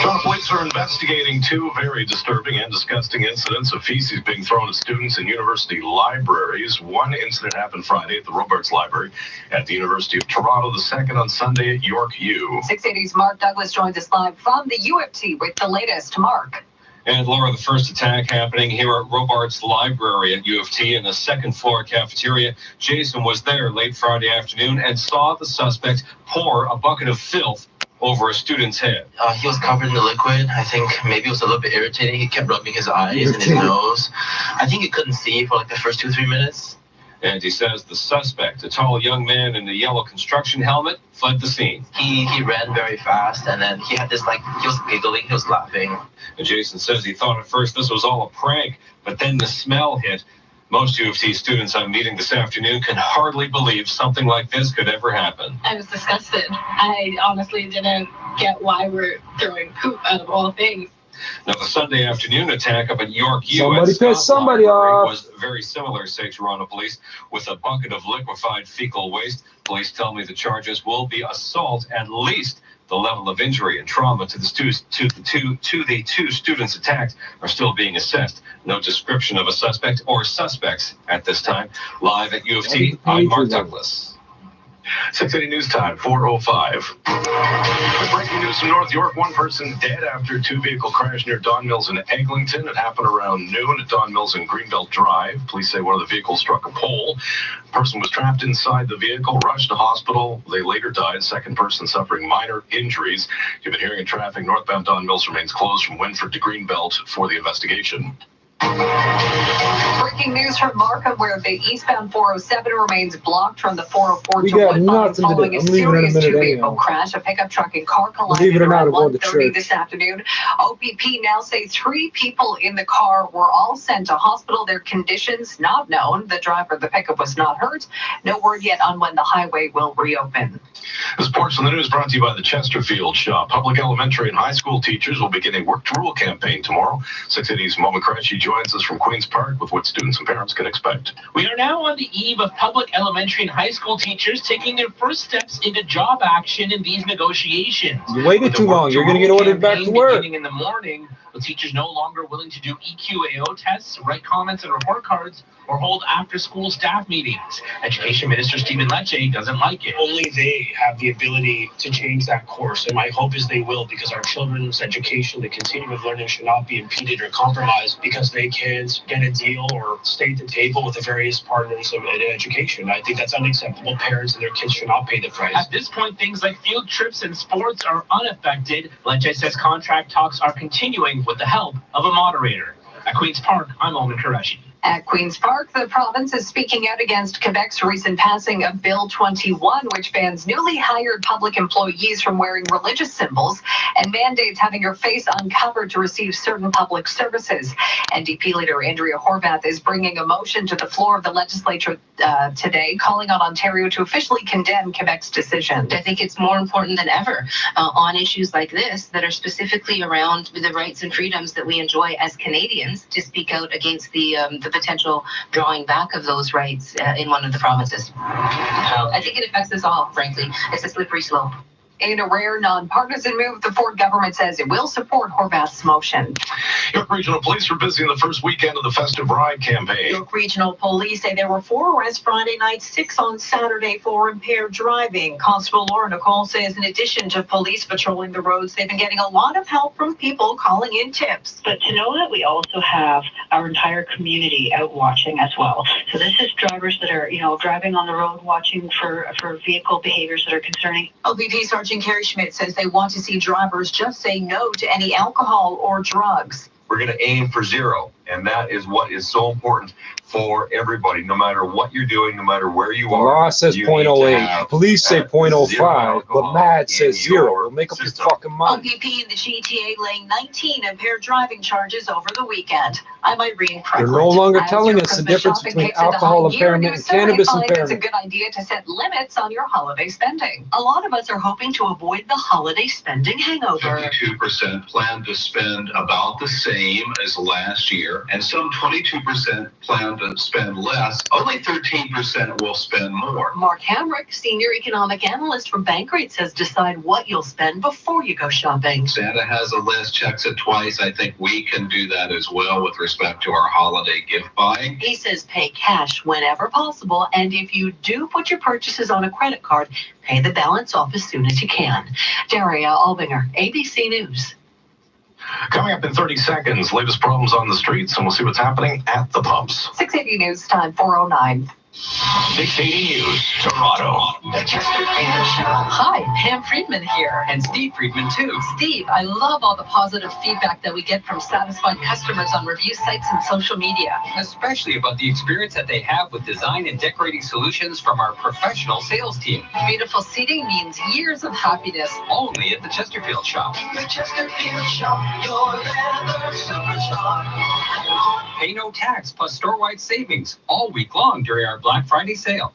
Toronto police are investigating 2 very disturbing and disgusting incidents of feces being thrown at students in university libraries. One incident happened Friday at the Robarts Library at the University of Toronto. The second on Sunday at York U. 680's Mark Douglas joins us live from the U of T with the latest. Mark. And Laura, the first attack happening here at Robarts Library at U of T in the second floor cafeteria. Jason was there late Friday afternoon and saw the suspect pour a bucket of filth over a student's head. He was covered in the liquid. I think maybe it was a little bit irritating. He kept rubbing his eyes and his nose. I think he couldn't see for like the first 2-3 minutes. And he says the suspect, a tall young man in a yellow construction helmet, fled the scene. He ran very fast, and then he had this, like, he was giggling, he was laughing. And Jason says he thought at first this was all a prank, but then the smell hit. Most U of T students I'm meeting this afternoon can hardly believe something like this could ever happen. I was disgusted. I honestly didn't get why we're throwing poop out of all things. Now, the Sunday afternoon attack up at York U Somebody pissed somebody off. was very similar, say Toronto police, with a bucket of liquefied fecal waste. Police tell me the charges will be assault, at least the level of injury and trauma to the two students attacked are still being assessed. No description of a suspect or suspects at this time. Live at U of T, I'm Mark Douglas. 680 News Time, 4:05. With breaking news from North York, one person dead after a two-vehicle crash near Don Mills in Eglinton. It happened around noon at Don Mills and Greenbelt Drive. Police say one of the vehicles struck a pole. The person was trapped inside the vehicle, rushed to hospital. They later died. Second person suffering minor injuries. You've been hearing in traffic, northbound Don Mills remains closed from Winford to Greenbelt for the investigation. Breaking news from Markham, where the eastbound 407 remains blocked from the 404 We to got Woodbine nothing to following do. a I'm leaving in a serious minute two-vehicle anyhow. crash. A pickup truck and car Believe collided it or not, around I'm going to 1:30 church. this afternoon. OPP now say 3 people in the car were all sent to hospital. Their conditions not known. The driver of the pickup was not hurt. No word yet on when the highway will reopen. This portion of the news brought to you by the Chesterfield Shop. Public elementary and high school teachers will begin a Work to Rule campaign tomorrow. 680's Mo McCratchy joins us from Queen's Park with what students and parents can expect. We are now on the eve of public elementary and high school teachers taking their first steps into job action in these negotiations. You waited too long. You're going to get ordered back to work. Beginning in the morning, with teachers no longer willing to do EQAO tests, write comments and report cards, or hold after-school staff meetings. Education Minister Stephen Lecce doesn't like it. Only they have the ability to change that course, and my hope is they will, because our children's education, the continuum of learning, should not be impeded or compromised because they can't get a deal or stay at the table with the various partners of education. I think that's unacceptable. Parents and their kids should not pay the price. At this point, things like field trips and sports are unaffected. Lecce says contract talks are continuing with the help of a moderator. At Queen's Park, I'm Omen Qureshi. At Queen's Park, the province is speaking out against Quebec's recent passing of Bill 21, which bans newly hired public employees from wearing religious symbols and mandates having your face uncovered to receive certain public services. NDP leader Andrea Horwath is bringing a motion to the floor of the legislature today, calling on Ontario to officially condemn Quebec's decision. I think it's more important than ever on issues like this that are specifically around the rights and freedoms that we enjoy as Canadians to speak out against the potential drawing back of those rights in one of the provinces. I think it affects us all, frankly. It's a slippery slope. In a rare nonpartisan move, the Ford government says it will support Horwath's motion. York Regional Police are busy in the first weekend of the Festive Ride campaign. York Regional Police say there were 4 arrests Friday night, 6 on Saturday for impaired driving. Constable Laura Nicole says in addition to police patrolling the roads, they've been getting a lot of help from people calling in tips. But to know that we also have our entire community out watching as well. So this is drivers that are, driving on the road, watching for vehicle behaviors that are concerning. LPP Sergeant Carrie Schmidt says they want to see drivers just say no to any alcohol or drugs. We're going to aim for 0, and that is what is so important for everybody, no matter what you're doing, no matter where you The are. law says you need to 0.08. have Police say 0.05, but alcohol MAD says in 0. your We'll make up your system. fucking mind. LPP and the GTA laying 19 impaired driving charges over the weekend. I'm Irene Preckland. They're no longer As telling your us the Christmas difference shopping between kicks into alcohol high gear, impairment new and survey cannabis finds impairment. It's a good idea to set limits on your holiday spending. A lot of us are hoping to avoid the holiday spending hangover. 52% plan to spend about the same as last year, and some 22% plan to spend less. Only 13% will spend more. Mark Hamrick, senior economic analyst from Bankrate, says decide what you'll spend before you go shopping. Santa has a list, checks it twice. I think we can do that as well with respect to our holiday gift buying. He says pay cash whenever possible, and if you do put your purchases on a credit card, pay the balance off as soon as you can. Daria Albinger, ABC News. Coming up in 30 seconds, latest problems on the streets, and we'll see what's happening at the pumps. 680 News Time, 4:09. 680 News, Toronto. Hi, Pam Friedman here. And Steve Friedman, too. Steve, I love all the positive feedback that we get from satisfied customers on review sites and social media. Especially about the experience that they have with design and decorating solutions from our professional sales team. Beautiful seating means years of happiness. Only at the Chesterfield Shop. The Chesterfield Shop, your leather superstar. Pay no tax plus store-wide savings all week long during our Black Friday sale.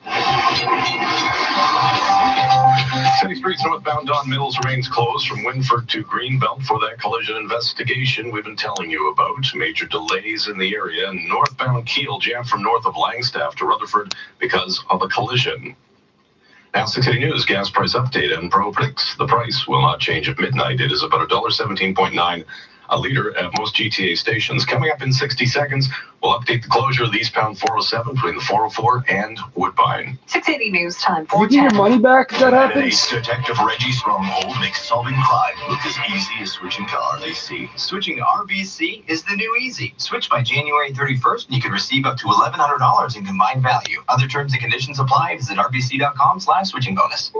City Streets northbound Don Mills remains closed from Winford to Greenbelt for that collision investigation we've been telling you about. Major delays in the area. Northbound Kiel jammed from north of Langstaff to Rutherford because of a collision. Now, 680 News gas price update, and Pro predicts the price will not change at midnight. It is about $1.17.9 a leader at most GTA stations. Coming up in 60 seconds, we'll update the closure of the eastbound 407 between the 404 and Woodbine. 680 News Time. You get your money back if that happens? Detective Reggie Stronghold makes solving crime look as easy as switching to RBC. Switching to RBC is the new easy. Switch by January 31st and you can receive up to $1,100 in combined value. Other terms and conditions apply. Visit rbc.com/switching bonus.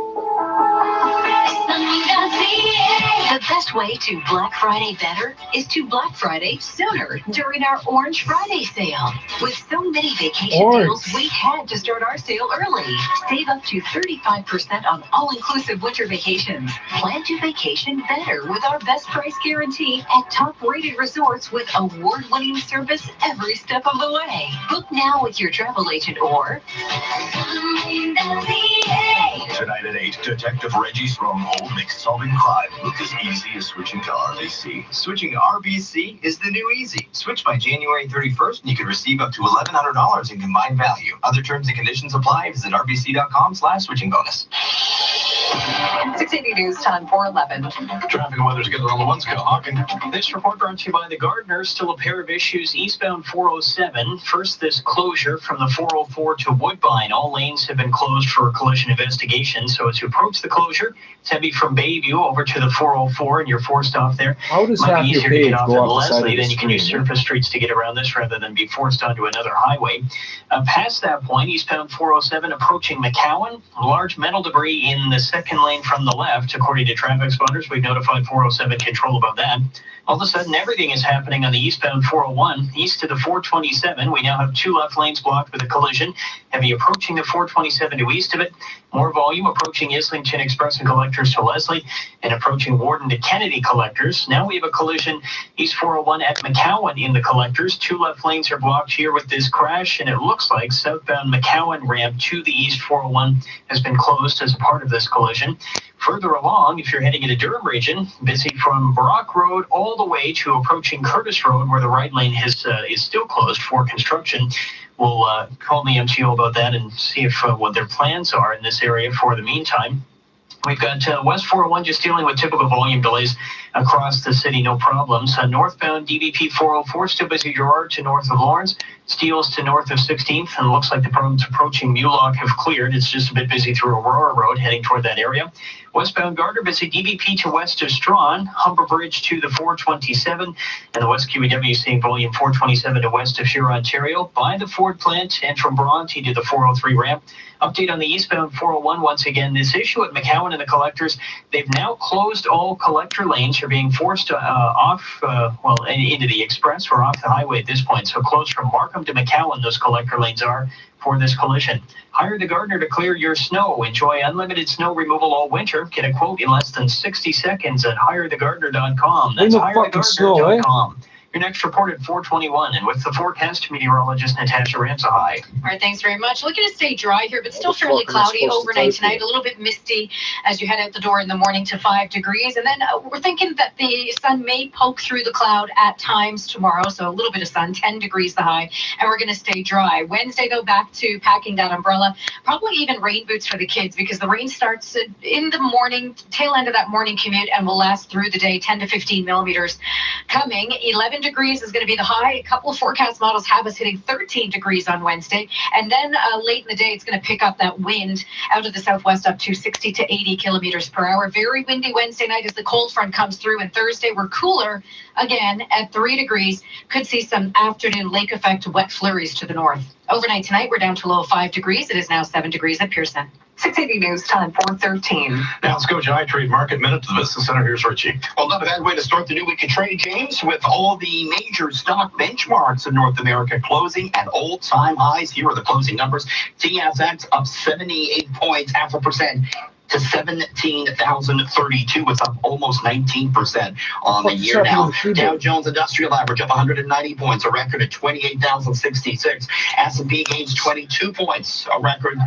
The best way to Black Friday better is to Black Friday sooner during our Orange Friday sale. With so many vacation deals, we had to start our sale early. Save up to 35% on all-inclusive winter vacations. Plan to vacation better with our best price guarantee at top-rated resorts with award-winning service every step of the way. Book now with your travel agent or... Tonight at 8, Detective Reggie Stronghold makes solving crime look as easy as switching to RBC. Switching to RBC is the new easy. Switch by January 31st and you can receive up to $1,100 in combined value. Other terms and conditions apply. Visit rbc.com/switching bonus. 680 News Time, 411. Traffic and weather together on the one scale. Hawking. This report brought to you by the Gardeners. Still a pair of issues eastbound 407. First, this closure from the 404 to Woodbine. All lanes have been closed for a collision investigation. So as you approach the closure, it's heavy from Bayview over to the 404 and you're forced off there. How does Might half be your easier to page get off go at off the side of Leslie, the then you can use screen? surface streets to get around this rather than be forced onto another highway. Past that point, eastbound 407 approaching McCowan. Large metal debris in the second lane from the left. According to traffic spotters, we've notified 407 control about that. All of a sudden, everything is happening on the eastbound 401. East to the 427, we now have 2 left lanes blocked with a collision. Heavy approaching the 427 to east of it. More volume approaching Islington Express and Collectors to Leslie and approaching Warden to Kennedy Collectors. Now we have a collision east 401 at McCowan in the Collectors. 2 left lanes are blocked here with this crash, and it looks like southbound McCowan ramp to the east 401 has been closed as a part of this collision. Further along, if you're heading into Durham region, busy from Brock Road all the way to approaching Curtis Road, where the right lane is still closed for construction. We'll call the MTO about that and see if what their plans are in this area for the meantime. We've got West 401 just dealing with typical volume delays across the city, no problems. Northbound DVP 404 still busy Gerard to north of Lawrence. Steeles to north of 16th, and it looks like the problems approaching Mulock have cleared. It's just a bit busy through Aurora Road heading toward that area. Westbound Gardner busy DVP to west of Strawn, Humber Bridge to the 427, and the West QEW seeing volume 427 to west of Huron, Ontario, by the Ford plant, and from Bronte to the 403 ramp. Update on the eastbound 401, once again, this issue at McCowan and the Collectors, they've now closed all collector lanes. You're being forced into the express or off the highway at this point. So closed from Markham to McCowan, those collector lanes are for this collision. Hire the gardener to clear your snow. Enjoy unlimited snow removal all winter. Get a quote in less than 60 seconds at hirethegardener.com. That's hirethegardener.com. Your next report at 421, and with the forecast, meteorologist Natasha Ramsahai. All right, thanks very much. Looking to stay dry here, but still fairly cloudy overnight tonight. A little bit misty as you head out the door in the morning to 5 degrees. And then we're thinking that the sun may poke through the cloud at times tomorrow. So a little bit of sun, 10 degrees the high, and we're going to stay dry. Wednesday, though, back to packing that umbrella. Probably even rain boots for the kids because the rain starts in the morning, tail end of that morning commute, and will last through the day, 10 to 15 millimeters coming. 11 degrees is going to be the high. A couple of forecast models have us hitting 13 degrees on Wednesday. And then late in the day, it's going to pick up that wind out of the southwest up to 60 to 80 kilometers per hour. Very windy Wednesday night as the cold front comes through. And Thursday, we're cooler again at 3 degrees. Could see some afternoon lake effect wet flurries to the north. Overnight tonight, we're down to a low of 5 degrees. It is now 7 degrees at Pearson. 680 News Time, 413. Now let's go to Trade Market Minute to the Business Center. Here's Richie. Well, not a bad way to start the new week of trade, James, with all the major stock benchmarks in North America closing at all-time highs. Here are the closing numbers. TSX up 78 points, 0.5%. To 17,032. It's up almost 19% on the year now. Dow Jones Industrial Average up 190 points, a record at 28,066. S&P gains 22 points, a record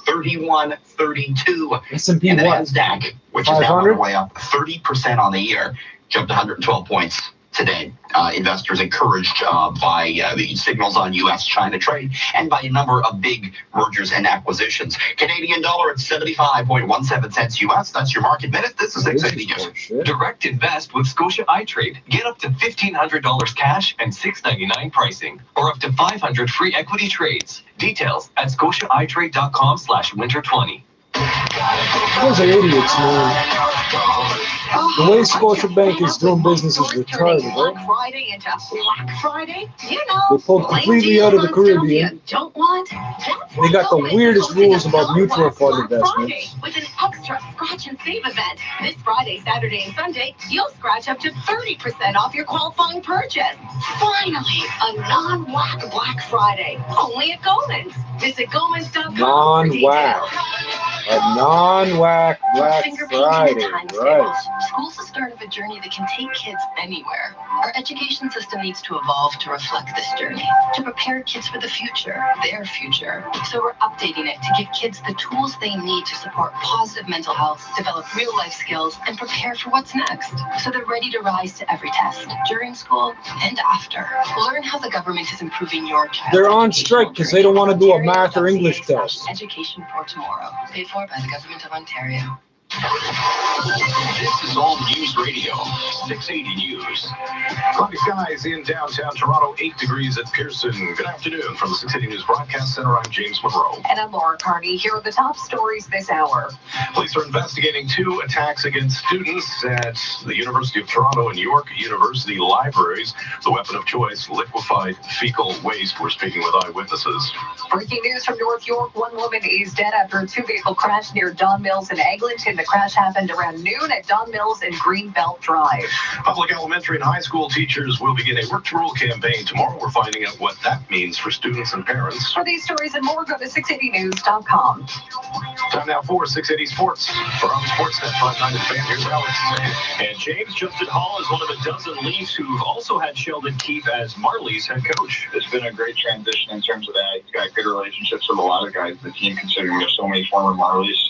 3132. S&P and the what? NASDAQ, which is now on the way up 30% on the year, jumped 112 points today. Investors encouraged by the signals on U.S.-China trade and by a number of big mergers and acquisitions. Canadian dollar at 75.17 cents U.S. That's your market minute. This is 680 News. Direct invest with Scotia iTrade. Get up to $1,500 cash and $6.99 pricing, or up to $500 free equity trades. Details at scotiaitrade.com/winter20. Those are idiots, man. The way Scotiabank is doing business is retarded, right? Black Friday into Black Friday, you know. They pulled completely out of the Caribbean. Don't want. They got the weirdest rules about mutual fund investments. With an extra scratch and save event. This Friday, Saturday, and Sunday, you'll scratch up to 30% off your qualifying purchase. Finally, a non-whack Black Friday. Only at Goldman's. Visit Goldman's.com. Non-whack. A non-whack Black Friday, right. School's the start of a journey that can take kids anywhere. Our education system needs to evolve to reflect this journey, to prepare kids for the future, their future. So we're updating it to give kids the tools they need to support positive mental health, develop real-life skills, and prepare for what's next. So they're ready to rise to every test, during school and after. Learn how the government is improving your child's They're on strike because they don't want to do a math or English test. Education for tomorrow, paid for by the Government of Ontario. This is All News Radio, 680 News. Cloudy skies in downtown Toronto, 8 degrees at Pearson. Good afternoon from the 680 News Broadcast Center. I'm James Monroe. And I'm Laura Carney. Here are the top stories this hour. Police are investigating 2 attacks against students at the University of Toronto and York University libraries. The weapon of choice, liquefied fecal waste. We're speaking with eyewitnesses. Breaking news from North York. One woman is dead after a 2-vehicle crash near Don Mills and Eglinton. The crash happened around noon at Don Mills and Greenbelt Drive. Public elementary and high school teachers will begin a Work to Rule campaign tomorrow. We're finding out what that means for students and parents. For these stories and more, go to 680news.com. Time now for 680 Sports. From Sportsnet 59 and fan, here's Alex. And James Justin Hall is one of a dozen Leafs who've also had Sheldon Keefe as Marlies head coach. It's been a great transition in terms of that. He's got good relationships with a lot of guys in the team, considering there's so many former Marlies.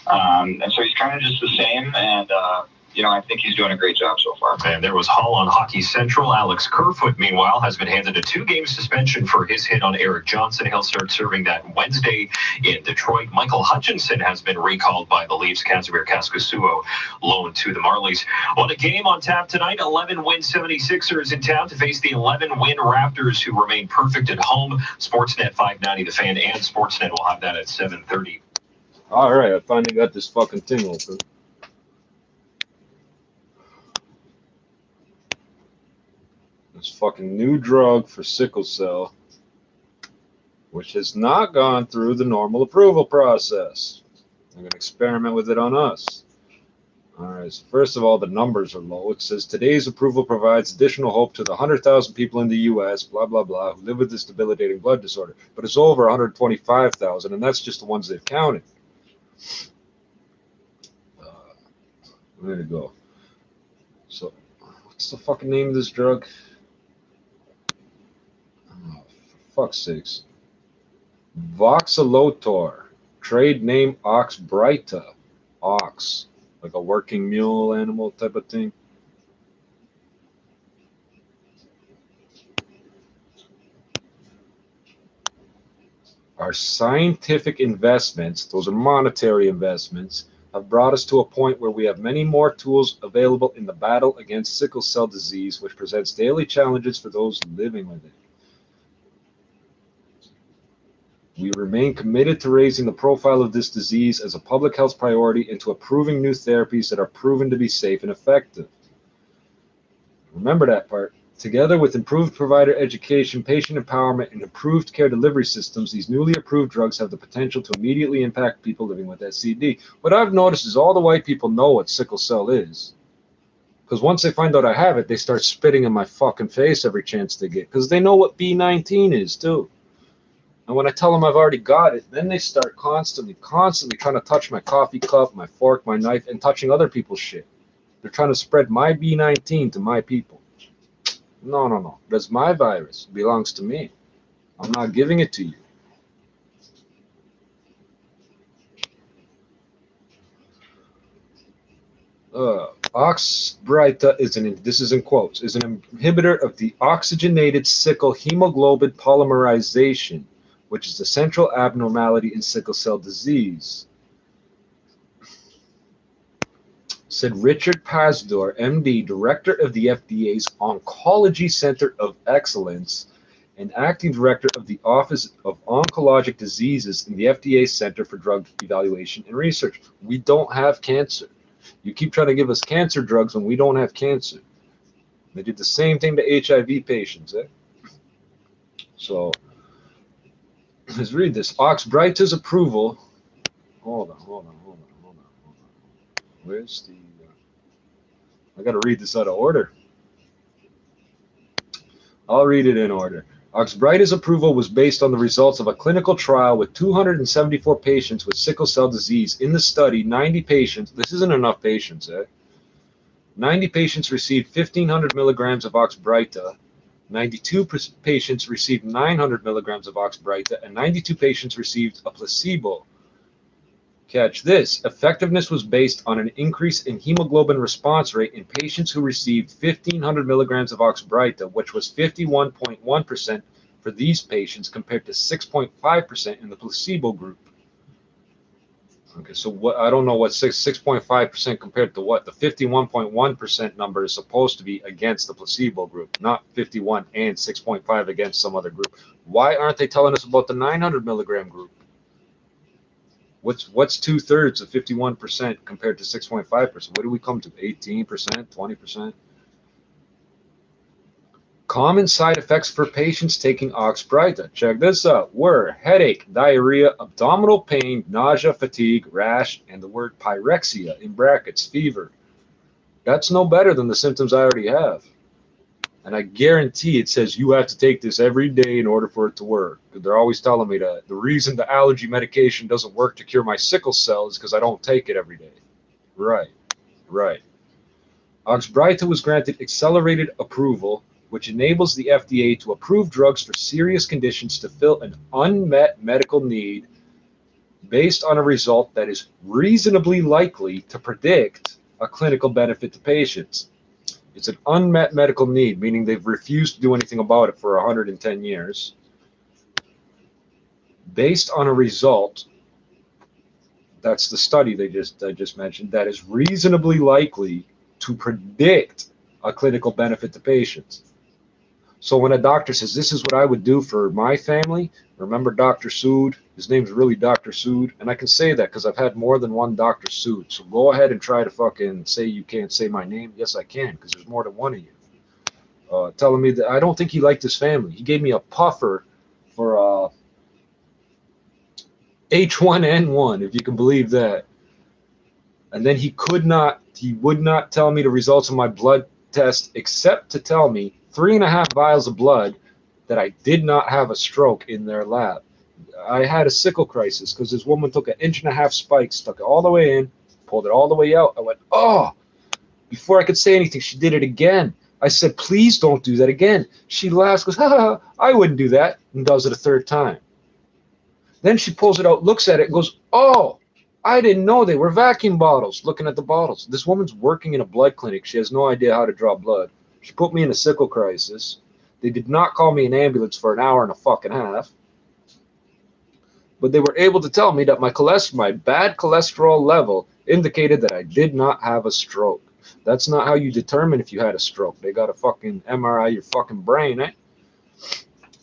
And so he's kind of just the same, and I think he's doing a great job so far. And there was Hall on Hockey Central. Alex Kerfoot, meanwhile, has been handed a 2-game suspension for his hit on Eric Johnson. He'll start serving that Wednesday in Detroit. Michael Hutchinson has been recalled by the Leafs. Casimir Kaskasuo loaned to the Marlies. On a game on tap tonight, 11-win 76ers in town to face the 11-win Raptors, who remain perfect at home. Sportsnet 590, The Fan, and Sportsnet will have that at 7:30. All right, I finally got this fucking thing open. This fucking new drug for sickle cell, which has not gone through the normal approval process. I'm going to experiment with it on us. All right, so first of all, the numbers are low. It says today's approval provides additional hope to the 100,000 people in the U.S., blah, blah, blah, who live with this debilitating blood disorder. But it's over 125,000, and that's just the ones they've counted. There you go. So, what's the fucking name of this drug? Oh, for fuck's sakes. Voxelotor. Trade name Oxbryta. Ox. Like a working mule animal type of thing. Our scientific investments, those are monetary investments, have brought us to a point where we have many more tools available in the battle against sickle cell disease, which presents daily challenges for those living with it. We remain committed to raising the profile of this disease as a public health priority and to approving new therapies that are proven to be safe and effective. Remember that part. Together with improved provider education, patient empowerment, and improved care delivery systems, these newly approved drugs have the potential to immediately impact people living with SCD. What I've noticed is all the white people know what sickle cell is. Because once they find out I have it, they start spitting in my fucking face every chance they get. Because they know what B19 is, too. And when I tell them I've already got it, then they start constantly trying to touch my coffee cup, my fork, my knife, and touching other people's shit. They're trying to spread my B19 to my people. No. That's my virus. It belongs to me. I'm not giving it to you. Oxbryta is this is in quotes, is an inhibitor of the oxygenated sickle hemoglobin polymerization, which is the central abnormality in sickle cell disease. Said Richard Pazdur, MD, director of the FDA's Oncology Center of Excellence and acting director of the Office of Oncologic Diseases in the FDA Center for Drug Evaluation and Research. We don't have cancer. You keep trying to give us cancer drugs when we don't have cancer. They did the same thing to HIV patients. So let's read this. Oxbryta's approval. Hold on. Where's the... I got to read this out of order. I'll read it in order. Oxbryta's approval was based on the results of a clinical trial with 274 patients with sickle cell disease. In the study, 90 patients, this isn't enough patients, 90 patients received 1,500 milligrams of Oxbryta, 92 patients received 900 milligrams of Oxbryta, and 92 patients received a placebo. Catch this. Effectiveness was based on an increase in hemoglobin response rate in patients who received 1,500 milligrams of Oxbryta, which was 51.1% for these patients compared to 6.5% in the placebo group. Okay, so what, I don't know what 6.5% compared to what. The 51.1% number is supposed to be against the placebo group, not 51 and 6.5 against some other group. Why aren't they telling us about the 900 milligram group? What's 2/3 of 51% compared to 6.5%? What do we come to? 18%, 20%? Common side effects for patients taking Oxbryta. Check this out. Were headache, diarrhea, abdominal pain, nausea, fatigue, rash, and the word pyrexia in brackets, fever. That's no better than the symptoms I already have. And I guarantee it says you have to take this every day in order for it to work. They're always telling me that the reason the allergy medication doesn't work to cure my sickle cell is because I don't take it every day. Right. Oxbryta was granted accelerated approval, which enables the FDA to approve drugs for serious conditions to fill an unmet medical need based on a result that is reasonably likely to predict a clinical benefit to patients. It's an unmet medical need, meaning they've refused to do anything about it for 110 years. Based on a result, that's the study I just mentioned, that is reasonably likely to predict a clinical benefit to patients. So when a doctor says, this is what I would do for my family, remember Dr. Sood? His name's really Dr. Sood, and I can say that because I've had more than one Dr. Sood. So go ahead and try to fucking say you can't say my name. Yes, I can, because there's more than one of you. Telling me that I don't think he liked his family. He gave me a puffer for H1N1, if you can believe that. And then he would not tell me the results of my blood test except to tell me 3.5 vials of blood that I did not have a stroke in their lab. I had a sickle crisis because this woman took 1.5 inch spike, stuck it all the way in, pulled it all the way out. I went, oh! Before I could say anything, she did it again. I said, please don't do that again. She laughs, goes, ha, I wouldn't do that, and does it a third time. Then she pulls it out, looks at it, and goes, oh, I didn't know they were vacuum bottles, looking at the bottles. This woman's working in a blood clinic. She has no idea how to draw blood. She put me in a sickle crisis. They did not call me an ambulance for 1.5 hours. But they were able to tell me that my bad cholesterol level indicated that I did not have a stroke. That's not how you determine if you had a stroke. They got a fucking MRI your fucking brain, eh?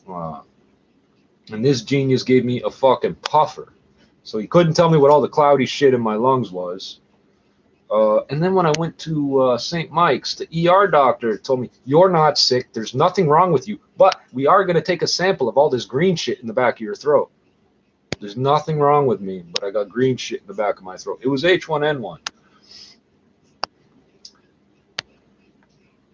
And this genius gave me a fucking puffer. So he couldn't tell me what all the cloudy shit in my lungs was. And then when I went to St. Mike's, the ER doctor told me, you're not sick. There's nothing wrong with you. But we are going to take a sample of all this green shit in the back of your throat. There's nothing wrong with me, but I got green shit in the back of my throat. It was H1N1.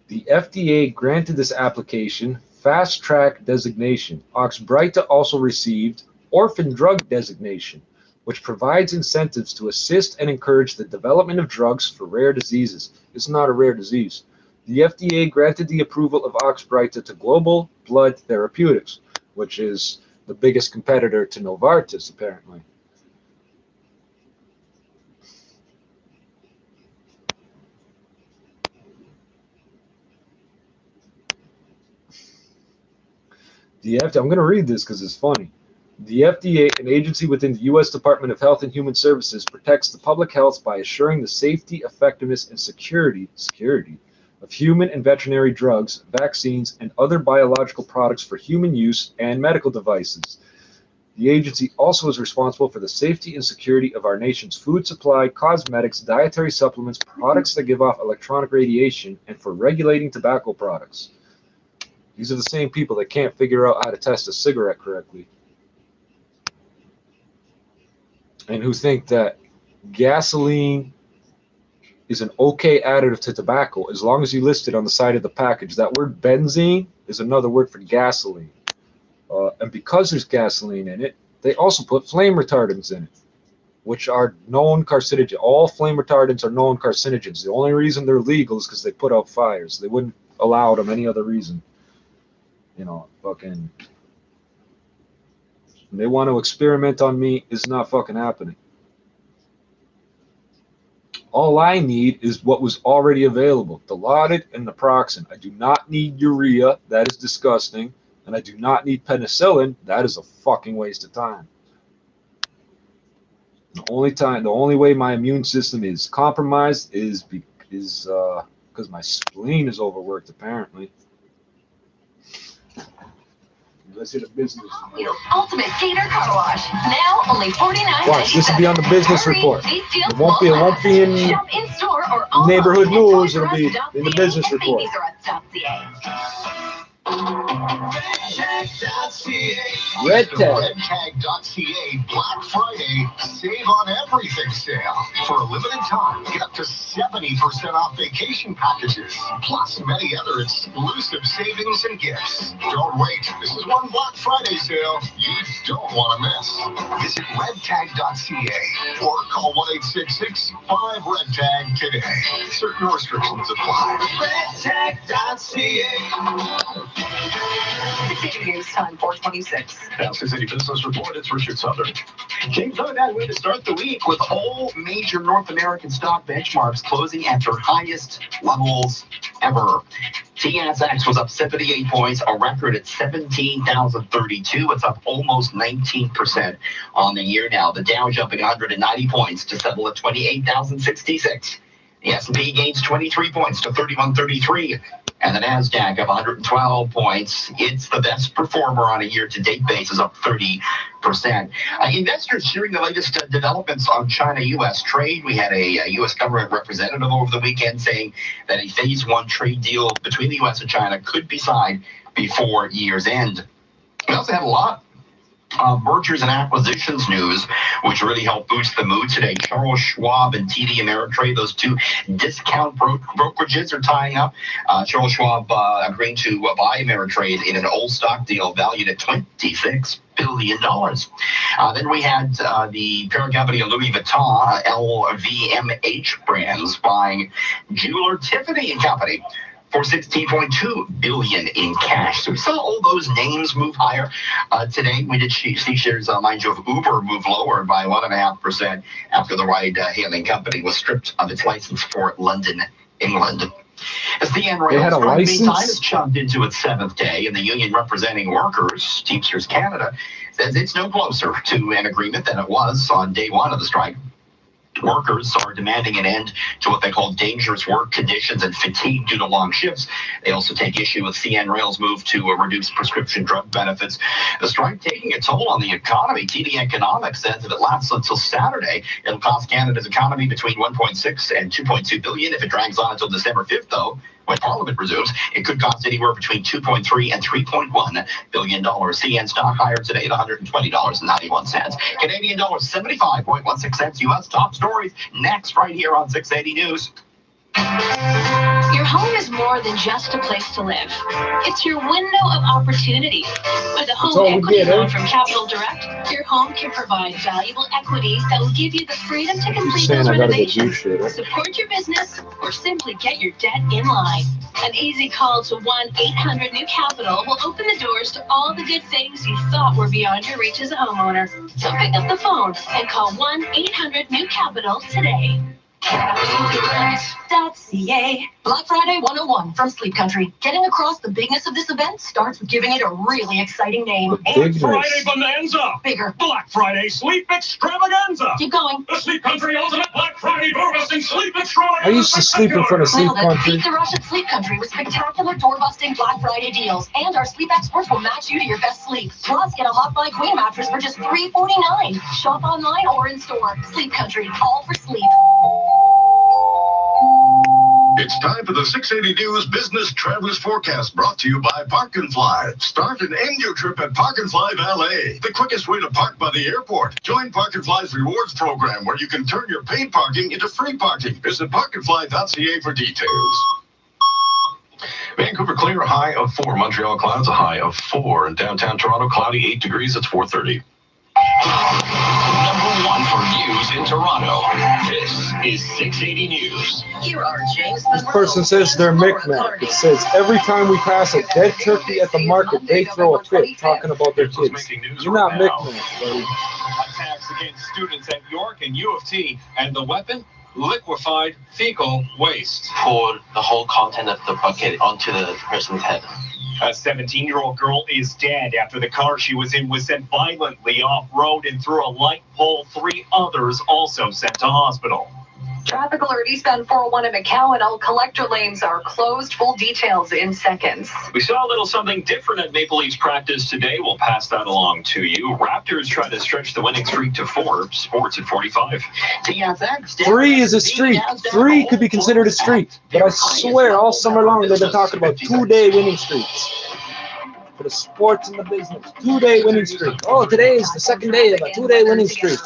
The FDA granted this application Fast Track designation. Oxbryta also received Orphan Drug designation, which provides incentives to assist and encourage the development of drugs for rare diseases. It's not a rare disease. The FDA granted the approval of Oxbryta to Global Blood Therapeutics, which is the biggest competitor to Novartis, apparently. I'm going to read this because it's funny. The FDA, an agency within the U.S. Department of Health and Human Services, protects the public health by assuring the safety, effectiveness, and security of human and veterinary drugs, vaccines, and other biological products for human use and medical devices. The agency also is responsible for the safety and security of our nation's food supply, cosmetics, dietary supplements, products that give off electronic radiation, and for regulating tobacco products. These are the same people that can't figure out how to test a cigarette correctly, and who think that gasoline is an okay additive to tobacco as long as you list it on the side of the package. That word benzene is another word for gasoline. And because there's gasoline in it, they also put flame retardants in it, which are known carcinogens. All flame retardants are known carcinogens. The only reason they're legal is because they put out fires. They wouldn't allow them any other reason. You know, fucking... They want to experiment on me. It's not fucking happening. All I need is what was already available, Dilaudid and naproxen. I do not need urea. That is disgusting. And I do not need penicillin. That is a fucking waste of time. The only way my immune system is compromised is because my spleen is overworked, apparently. Let's hit a business. Ultimate Gator Car Wash. Now only $49.97. Watch, this will be on the business report. It won't be in neighborhood news. It'll be in the business report. Redtag.ca Black Friday Save on Everything sale. For a limited time, get up to 70% off vacation packages, plus many other exclusive savings and gifts. Don't wait. This is one Black Friday sale you don't want to miss. Visit redtag.ca or call 1-866-5-REDTAG today. Certain restrictions apply. Redtag.ca. 60 News Time, 426. That's the City Business Report. It's Richard Southern. James, not a bad way to start the week with all major North American stock benchmarks closing at their highest levels ever. TSX was up 78 points, a record at 17,032. It's up almost 19% on the year now. The Dow jumping 190 points to settle at 28,066. The S&P gains 23 points to 3133. And the NASDAQ up 112 points. It's the best performer on a year-to-date basis, up 30%. Investors hearing the latest developments on China-U.S. trade. We had a U.S. government representative over the weekend saying that a phase one trade deal between the U.S. and China could be signed before year's end. We also had a lot mergers and acquisitions news, which really helped boost the mood today. Charles Schwab and TD Ameritrade, those two discount brokerages, are tying up. Charles Schwab agreeing to buy Ameritrade in an all-stock deal valued at $26 billion. Then we had the parent company of Louis Vuitton, LVMH brands, buying jeweler Tiffany & Company for $16.2 billion in cash. So we saw all those names move higher today. We did see shares, mind you, of Uber move lower by 1.5% after the ride-hailing company was stripped of its license for London, England. As the Rail's strike meantime has chugged into its seventh day, and the union representing workers, Teamsters Canada, says it's no closer to an agreement than it was on day one of the strike. Workers are demanding an end to what they call dangerous work conditions and fatigue due to long shifts. They also take issue with CN Rail's move to reduce prescription drug benefits. The strike taking a toll on the economy. TD Economics says if it lasts until Saturday, it'll cost Canada's economy between 1.6 and 2.2 billion. If it drags on until December 5th, though, when Parliament resumes, it could cost anywhere between $2.3 and $3.1 billion. CN stock higher today at $120.91. Canadian dollar 75.16 cents. U.S. top stories next right here on 680 News. Your home is more than just a place to live. It's your window of opportunity. With a home equity loan from Capital Direct, your home can provide valuable equity that will give you the freedom to complete those renovations, support your business, or simply get your debt in line. An easy call to 1-800-NEW-CAPITAL will open the doors to all the good things you thought were beyond your reach as a homeowner. So pick up the phone and call 1-800-NEW-CAPITAL today. CA. Black Friday 101 from Sleep Country. Getting across the bigness of this event starts with giving it a really exciting name. Black Friday Bonanza. Bigger. Black Friday Sleep Extravaganza. Keep going. The Sleep Country Ultimate Black Friday Door-Busting Sleep Extravaganza. I used to sleep in front of Sleep Country. Beat the rush at Sleep Country with spectacular door-busting Black Friday deals. And our sleep experts will match you to your best sleep. Plus, get a Hot Buy Queen mattress for just $349. Shop online or in store. Sleep Country, all for sleep. It's time for the 680 News Business Travelers Forecast, brought to you by Park and Fly. Start and end your trip at Park and Fly Valet, the quickest way to park by the airport. Join Park and Fly's rewards program, where you can turn your paid parking into free parking. Visit parkandfly.ca for details. Vancouver clear, a high of 4. Montreal clouds, a high of 4. And downtown Toronto, cloudy, 8 degrees. It's 4:30. Number 1 for news in Toronto. This is 680 News. Here are James. This person says they're Micmac. It says every time we pass a dead turkey at the market, they throw a fit talking about their kids. You're not Micmac, buddy. Attacks against students at York and U of T, and the weapon? Liquefied fecal waste. Poured the whole content of the bucket onto the person's head. A 17-year-old girl is dead after the car she was in was sent violently off-road and through a light pole. 3 others also sent to hospital. Traffic alert eastbound 401 in McCowan. All collector lanes are closed. Full details in seconds. We saw a little something different at Maple Leafs practice today. We'll pass that along to you. Raptors try to stretch the winning streak to 4. Sports at 45. 3 is a streak. 3 could be considered a streak. But I swear, all summer long, they've been talking about 2-day winning streaks. For the sports and the business. 2-day winning streak. Oh, today is the second day of a 2-day winning streak.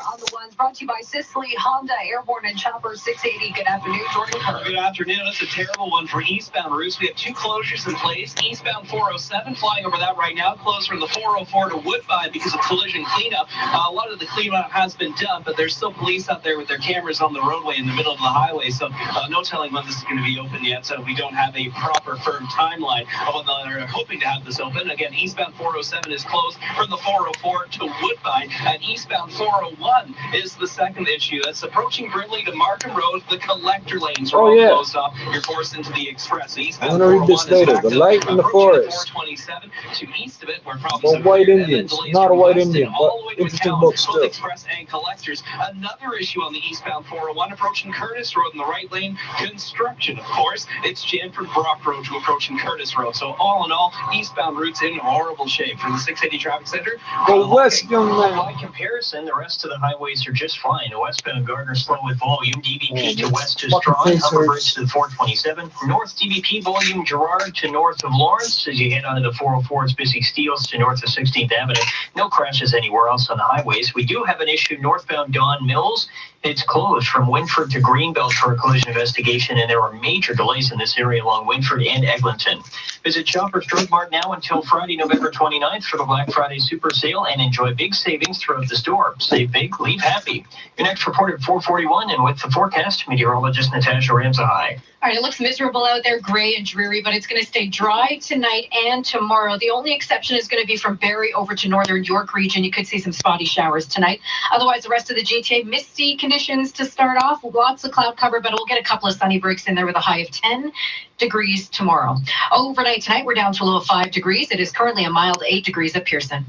Brought to you by Sicily, Honda, Airborne, and Chopper 680. Good afternoon, Jordan Kerr. Good afternoon. That's a terrible one for eastbound routes. We have 2 closures in place. Eastbound 407, flying over that right now, closed from the 404 to Woodbine because of collision cleanup. A lot of the cleanup has been done, but there's still police out there with their cameras on the roadway in the middle of the highway, so no telling when this is going to be open yet. So we don't have a proper firm timeline of when they're hoping to have this open. Again, eastbound 407 is closed from the 404 to Woodbine, and eastbound 401 is the second issue. That's approaching Brindley to Markham Road. The collector lanes are all closed off. You're forced into the express. I'm going to read this later. The light in the forest. 427 to east of it, where the white Indians. Not a white Indian, but interesting book still. Express and collectors. Another issue on the eastbound 401, approaching Curtis Road in the right lane. Construction, of course. It's Janford Brock Road to approaching Curtis Road. So all in all, eastbound routes in horrible shape. From the 680 Traffic Center. Go west, young man. By comparison, the rest of the highways are just fine. Westbound Gardner slow with volume. DVP to west to Strong. Humber Bridge to the 427. North DVP volume Gerard to north of Lawrence. As you head onto the 404, it's busy Steeles to north of 16th Avenue. No crashes anywhere else on the highways. We do have an issue northbound Don Mills. It's closed from Winford to Greenbelt for a collision investigation, and there are major delays in this area along Winford and Eglinton. Visit Shoppers Drug Mart now until Friday, November 29th for the Black Friday Super Sale and enjoy big savings throughout the store. Save big, leave happy. Your next report at 4:41, and with the forecast, meteorologist Natasha Ramsahai. All right, it looks miserable out there, gray and dreary, but it's going to stay dry tonight and tomorrow. The only exception is going to be from Barrie over to northern York region. You could see some spotty showers tonight. Otherwise, the rest of the GTA, misty conditions to start off. Lots of cloud cover, but we'll get a couple of sunny breaks in there with a high of 10 degrees tomorrow. Overnight tonight, we're down to a low of 5 degrees. It is currently a mild 8 degrees at Pearson.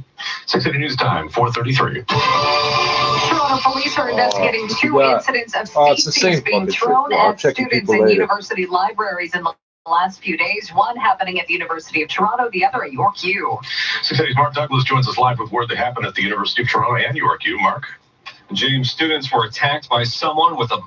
680 News Time, 4:33. Toronto police are investigating 2 incidents of feces being thrown at students in university libraries in the last few days. One happening at the University of Toronto, the other at York U. 680's Mark Douglas joins us live with word that happened at the University of Toronto and York U. Mark? James, students were attacked by someone with a